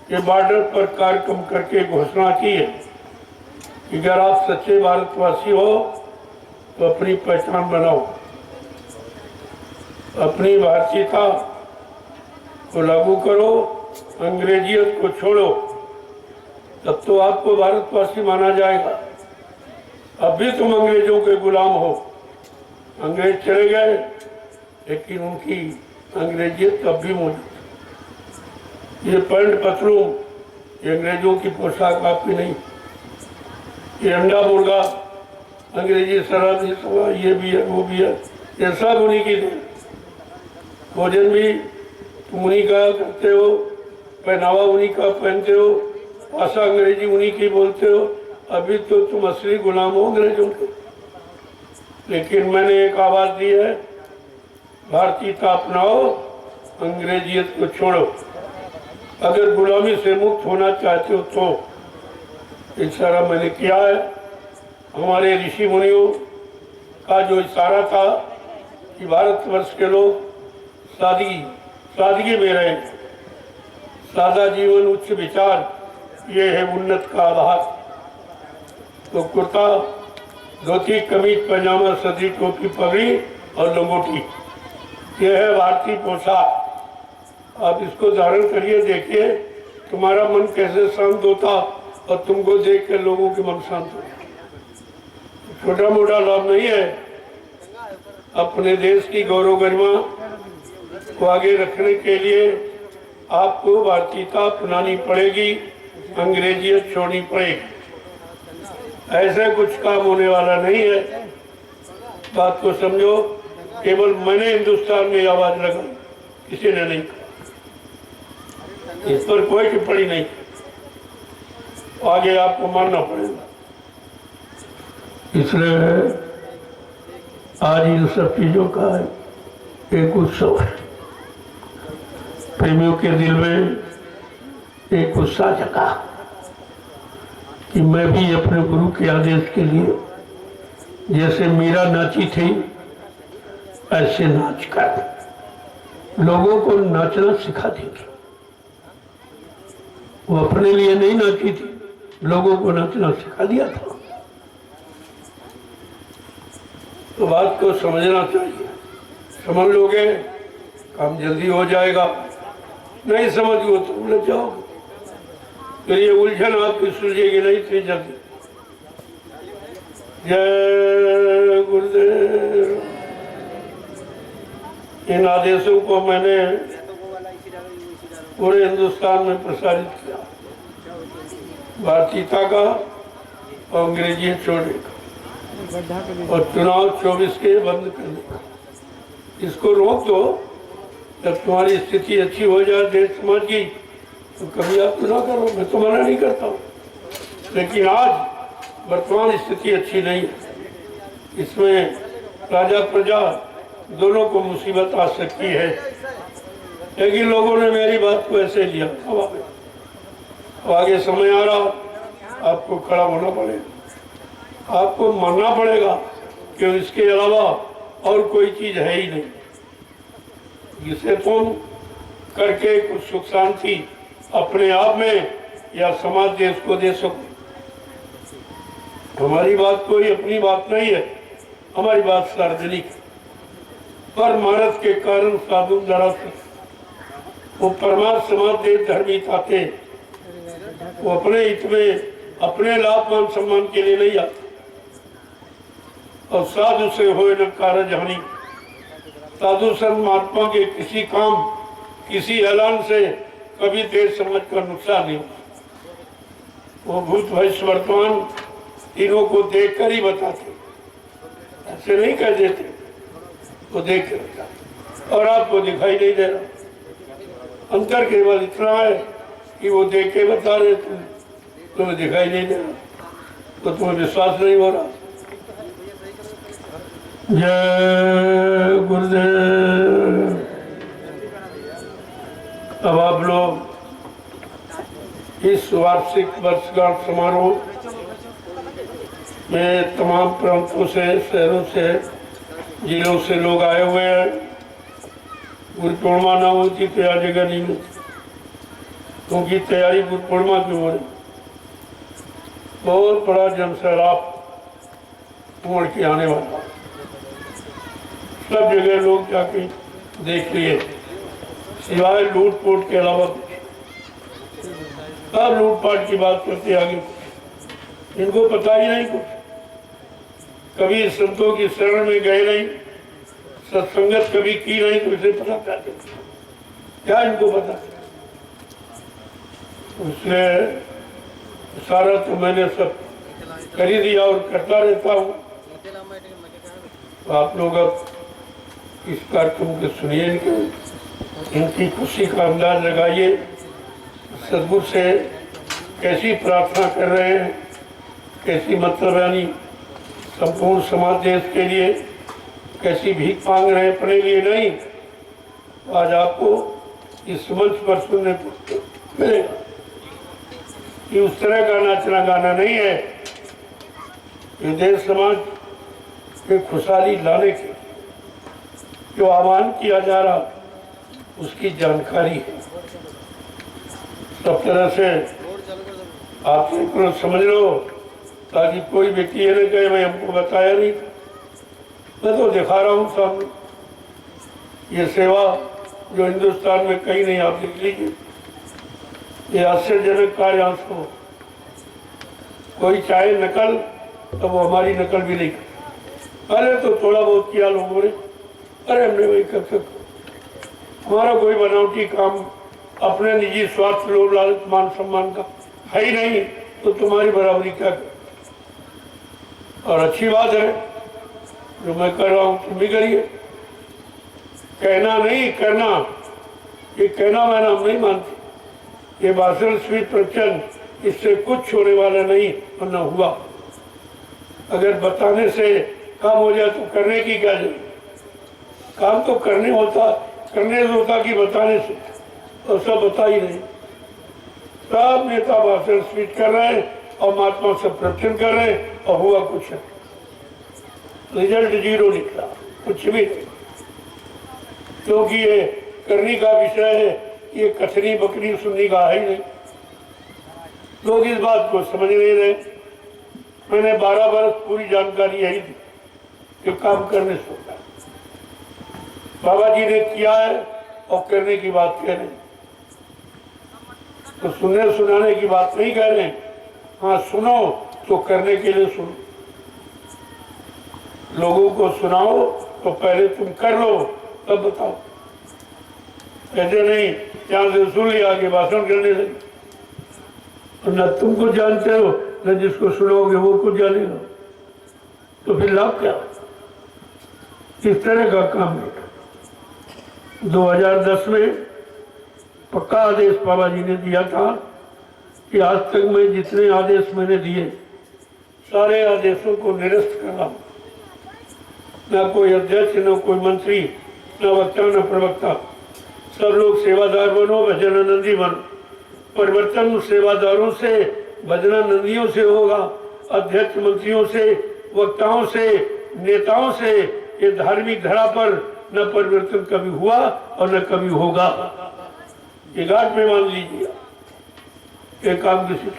के बॉर्डर पर कार्यक्रम करके घोषणा की है कि अगर आप सच्चे भारतवासी हो तो अपनी पहचान बनाओ, अपनी भारतीयता को लागू करो, अंग्रेजियत को छोड़ो, तब तो आपको भारतवासी माना जाएगा। अब भी तुम अंग्रेजों के गुलाम हो। अंग्रेज चले गए लेकिन उनकी अंग्रेजियत तब भी मौजूद। ये पैंट पतलून ये अंग्रेजों की पोशाक आपकी नहीं। ये अंडा मुर्गा अंग्रेजी शराब ये भी है वो भी है, ये सब उन्हीं की देन। भोजन भी तुम उन्हीं का करते हो, पहनावा उन्हीं का पहनते हो, भाषा अंग्रेजी उन्हीं की बोलते हो। अभी तो तुम असली गुलाम हो अंग्रेजों के। लेकिन मैंने एक आवाज दी है, भारतीयता अपनाओ, अंग्रेजियत को छोड़ो। अगर गुलामी से मुक्त होना चाहते हो तो इशारा मैंने किया है। हमारे ऋषि मुनियों का जो इशारा था कि भारतवर्ष के लोग सादगी में रहें, सादा जीवन उच्च विचार, ये है उन्नत का आधार। तो कुर्ता धोती कमीज पैजामा सदी टोपी पगड़ी और लंगोटी, यह है भारतीय पोशाक। आप इसको धारण करिए, देखिए तुम्हारा मन कैसे शांत होता और तुमको देख कर लोगों के मन शांत होता। छोटा मोटा लाभ नहीं है। अपने देश की गौरव गरिमा को आगे रखने के लिए आपको भारतीयता अपनानी पड़ेगी, अंग्रेजियत छोड़नी पड़ेगी। ऐसे कुछ काम होने वाला नहीं है। बात को समझो। केवल मैंने हिंदुस्तान में आवाज लगाई, किसी ने नहीं कहा। इस पर कोई टिप्पणी नहीं, आगे आपको मानना पड़ेगा। इसलिए आज इन सब चीजों का एक उत्सव है। प्रेमियों के दिल में एक उत्साह जगा कि मैं भी अपने गुरु के आदेश के लिए जैसे मीरा नाची थी ऐसे नाच कर लोगों को नाचना सिखा देंगे। वो अपने लिए नहीं नाची थी, लोगों को नाचना सिखा दिया था। तो बात को समझना चाहिए। समझ लोगे काम जल्दी हो जाएगा, नहीं समझो तो उलझ जाओगे। फिर ये उलझन आपकी सुलझेगी नहीं थी जल्दी। जय गुरुदेव। इन आदेशों को मैंने पूरे हिंदुस्तान में प्रसारित किया, भारतीयता का और अंग्रेजी छोड़ने का और चुनाव 24 के बंद करने का। इसको रोक दो। जब तुम्हारी स्थिति अच्छी हो जाए देश समाज की तो कभी आप ना करो, मैं तो मना नहीं करता हूँ। लेकिन आज वर्तमान स्थिति अच्छी नहीं है। इसमें राजा प्रजा दोनों को मुसीबत आ सकती है। लेकिन लोगों ने मेरी बात को ऐसे लिया। अब आगे समय आ रहा, आपको खड़ा होना पड़ेगा, आपको मानना पड़ेगा कि इसके अलावा और कोई चीज है ही नहीं जिसे तुम करके कुछ सुख शांति अपने आप में या समाज देश को दे सको। हमारी बात कोई अपनी बात नहीं है, हमारी बात सार्वजनिक है। पर महारत के कारण साधु लड़ा वो परमार्थ समाज देव धर्मी थाते वो अपने हित में, अपने लाभ मान सम्मान के लिए नहीं आते। और साधु से होए न कारज हानि, साधु संत महात्मा के किसी काम, किसी ऐलान से कभी देर समझ कर नुकसान नहीं होता। वो भूत भविष्य वर्तमान तीनों को देख कर ही बताते, ऐसे नहीं कह देते, वो देख कर बताते। और आपको दिखाई नहीं दे रहा, अंतर केवल इतना है कि वो देख के बता रहे, तुम्हें दिखाई नहीं दे रहा, तो तुम्हें विश्वास नहीं हो रहा। जय गुरुदेव। अब आप लोग इस वार्षिक वर्षगांठ समारोह में तमाम प्रांतों से, शहरों से, जिलों से लोग आए हुए हैं। गुरु पूर्णिमा न होती तो यह जगह नहीं मिलती, क्योंकि तैयारी गुरु पूर्णिमा की हो रही। बहुत बड़ा जनसैलाब उमड़ के आने वाला, सब जगह लोग जाके देख लिए, सिवाय लूट पोट के अलावा सब लूटपाट की बात करते आगे। इनको पता ही नहीं कुछ, कभी संतों की शरण में गए नहीं, सत्संगत कभी की नहीं, तो इसे पता क्या इनको पता। इसलिए सारा तो मैंने सब कर ही दिया और करता रहता हूँ। तो आप लोग अब इस कार्यक्रम को सुनिए, इनकी खुशी का अंदाज लगाइए। सदगुरु से कैसी प्रार्थना कर रहे हैं, कैसी मतलब यानी संपूर्ण समाज देश के लिए कैसी भीख मांग रहे हैं, अपने लिए नहीं। आज आपको इस मंच पर सुनने को मिलेगा कि उस तरह का नाचना गाना नहीं है, ये देश समाज के खुशहाली लाने के जो आह्वान किया जा रहा उसकी जानकारी है। सब तरह से आप समझ लो, ताकि कोई व्यक्ति ये न कहे मैं हमको बताया नहीं था। मैं तो दिखा रहा हूँ सामने। ये सेवा जो हिंदुस्तान में कहीं नहीं, आप देख लीजिए, ये आश्चर्यजनक कार्य हो। कोई चाहे नकल तो वो हमारी नकल भी नहीं करता। अरे तो थोड़ा बहुत किया लोगों ने, अरे हमने वही कर सकते। हमारा कोई बनावटी काम अपने निजी स्वार्थ, लोभ लालच, मान सम्मान का है ही नहीं, तो तुम्हारी बराबरी क्या कर। और अच्छी बात है जो मैं कर रहा हूँ, तुम भी करिए। कहना नहीं करना, ये कहना मैंने हम नहीं मानते। ये भाषण स्मित प्रवचन, इससे कुछ छोड़ने वाला नहीं, वरना हुआ। अगर बताने से काम हो जाए तो करने की क्या जरूरत। काम तो करने होता, करने से होता कि बताने से, और सब बता ही नहीं। सब नेता भाषण स्पीच कर रहे हैं और महात्मा सब प्रवचन कर रहे हैं, और हुआ कुछ है, रिजल्ट 0 निकला, कुछ भी नहीं। क्योंकि ये करने का विषय है, ये कथनी बकरी सुनने का है ही नहीं। लोग इस बात को समझ नहीं रहे। मैंने 12 वर्ष पूरी जानकारी यही दी कि काम करने से होता है। बाबा जी ने किया है और करने की बात कह रहे, तो सुनने सुनाने की बात नहीं कह रहे। हाँ, सुनो तो करने के लिए सुनो। लोगों को सुनाओ तो पहले तुम कर लो, तब बताओ। ऐसे नहीं यहाँ से सुन लिया आगे भाषण करने लगे, तो न तुम कुछ जानते हो, न जिसको सुनोगे वो कुछ जानेगा, तो फिर लाभ क्या। इस तरह का काम नहीं। 2010 में पक्का आदेश बाबा जी ने दिया था कि आज तक मैं जितने आदेश मैंने दिए, सारे आदेशों को निरस्त कर रहा। न कोई अध्यक्ष, न कोई मंत्री, न वक्ता, न प्रवक्ता, सब लोग सेवादार बनो, भजनानंदी बनो। परिवर्तन सेवादारों से, भजनानंदियों से होगा, अध्यक्ष मंत्रियों से, वक्ताओं से, नेताओं से। ये धार्मिक धरा पर न परिवर्तन कभी हुआ और न कभी होगा। ये गांठ में मान लीजिए, ये काम किसी।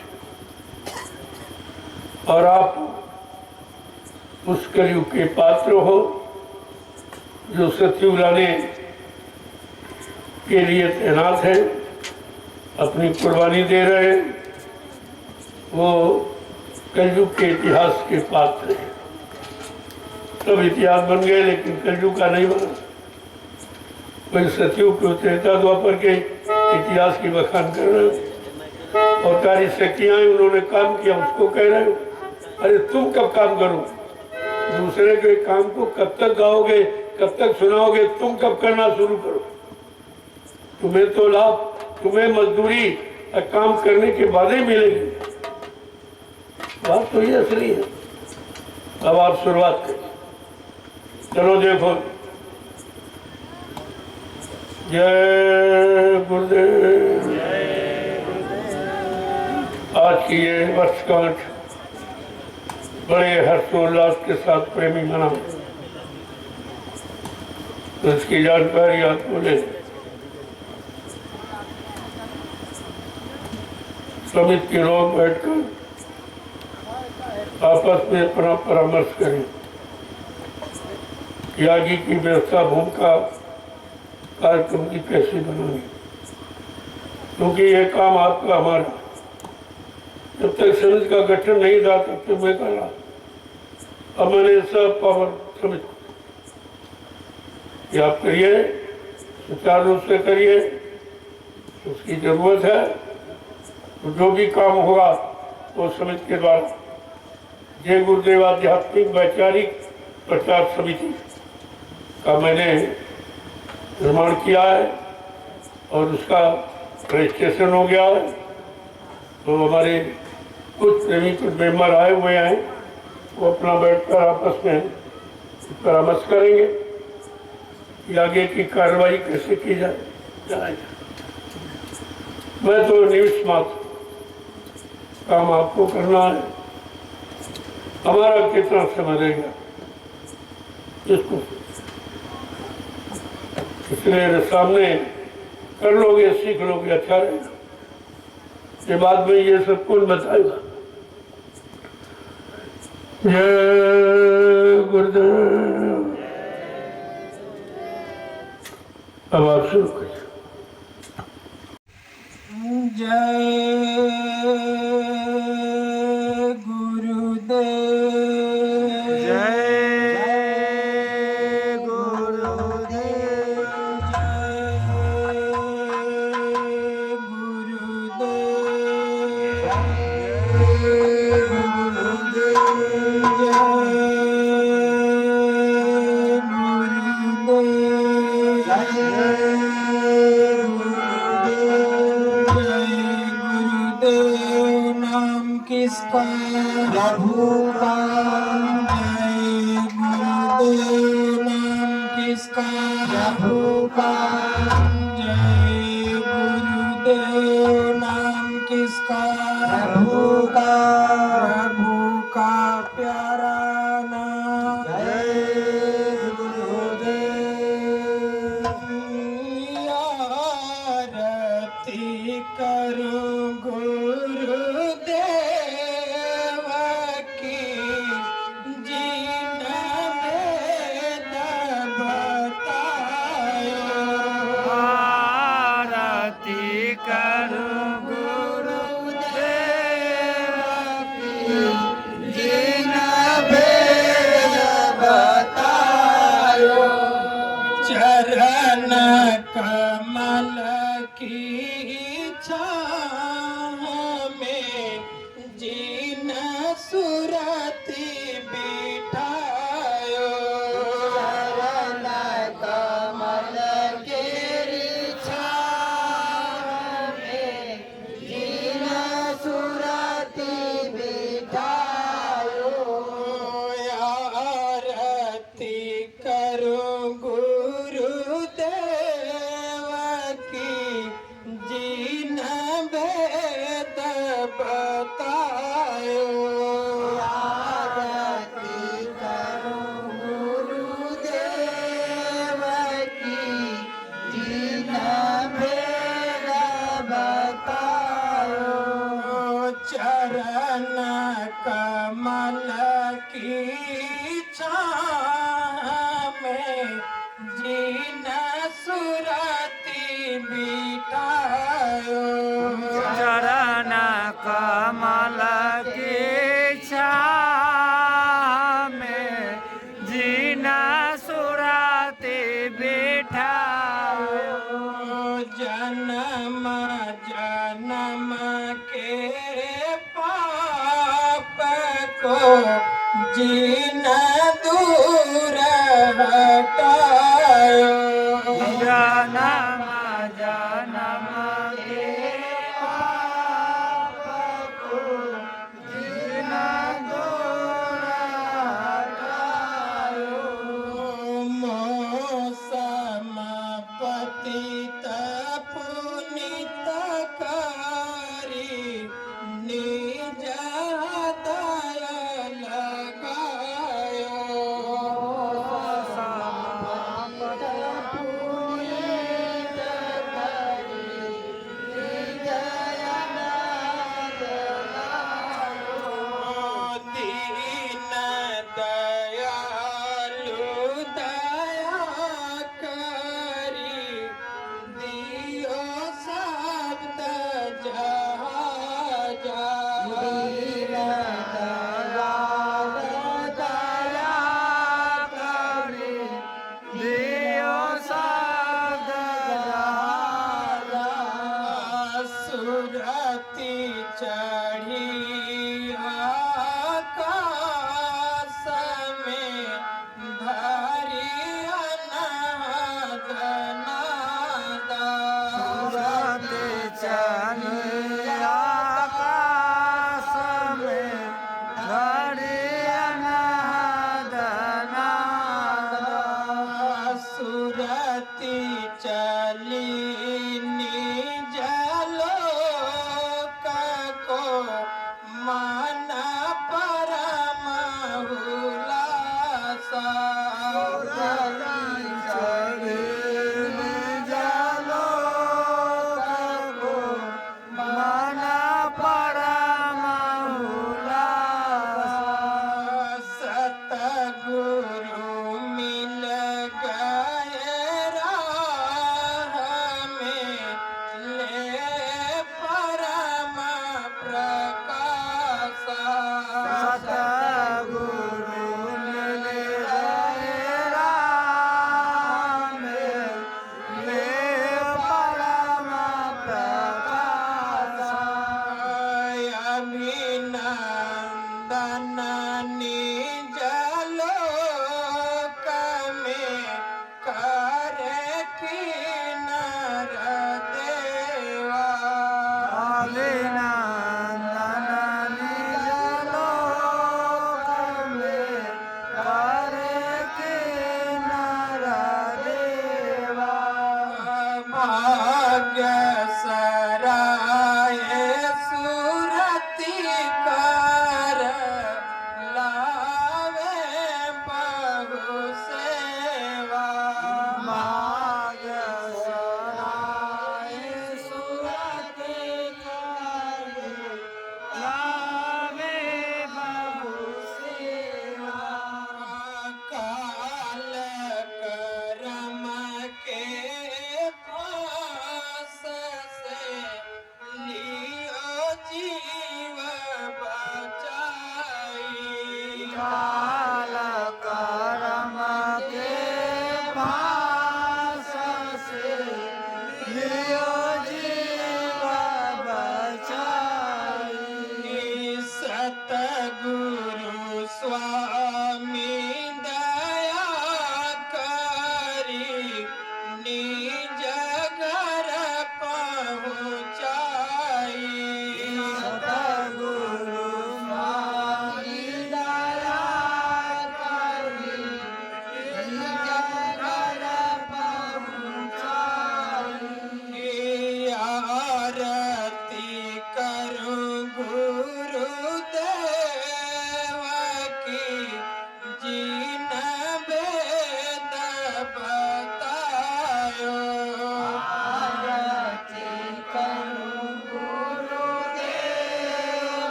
और आप उस कलयुग के पात्र हो जो सतयुग लाने के लिए तैनात है, अपनी कुर्बानी दे रहे हैं। वो कलयुग के इतिहास के पात्र हैं। सब इतिहास बन गए लेकिन कलयुग का नहीं बना। वही सतयुग के त्रेता द्वापर के इतिहास की बखान कर रहे हो और कार्य शक्तियां उन्होंने काम किया उसको कह रहे हो। अरे तुम कब काम करो? दूसरे के काम को कब तक गाओगे, कब तक सुनाओगे? तुम कब करना शुरू करो? तुम्हें तो लाभ, तुम्हें मजदूरी और काम करने के बाद ही मिलेगी। बात तो ये असली है। अब आप शुरुआत करें। चलो देखो, जय गुरुदेव। आज की ये वर्षगांठ बड़े हर्षोल्लास के साथ प्रेमी मना, तो इसकी जानकारी आपको ले। समिति के लोग बैठकर आपस में अपना परामर्श करें कि आगे की व्यवस्था भूमिका कार्यक्रम की कैसे बनानी, क्योंकि ये काम आपका हमारा। जब तक समिति का गठन नहीं था तब तक मैं कर रहा। अब मैंने सब पावर समिति कि आप करिए, सुचारू रूप से करिए, उसकी जरूरत है। तो जो भी काम होगा वो समिति के द्वारा जय गुरुदेव आध्यात्मिक वैचारिक प्रचार समिति का मैंने निर्माण किया है और उसका रजिस्ट्रेशन हो गया है। तो हमारे कुछ प्रेमी कुछ मेम्बर आए हुए हैं, वो अपना बैठकर आपस में परामर्श करेंगे कि आगे की कार्रवाई कैसे की जाए। मैं तो निमिष मात्र, काम आपको करना है। हमारा कितना समय रहेगा इसको, इसलिए सामने कर लोगे, सीख लोगे, अच्छा रहेगा। ये बाद में ये सब कौन बताएगा। जय गुरुदेव। अब आप शुरू करिए। जय गुरुदेव। जय गुरुदेव। किसका प्रभु का। जय गुरुदेव नाम किसका प्रभु का। जय गुरुदेव नाम किसका प्रभु का। प्रभु का प्यारा नाम। जय गुरुदेव। आरती करूं गुरुदेव की, जीन वेद बतायो। आरती करूं गुरुदेव की, जिन वेद बतायो। चरण कमल की छाह में जीन सुरति बिठायो। चरण कमल की छाह में जीन सुरति बिठायो। आरती करूं गुरुदेव की, जीन वेद बतायो। आरती करूं गुरुदेव की, जीन वेद बतायो। चरण कमल की छाह में जीन सुरति बिठायो। चरण कमल न दूर हटा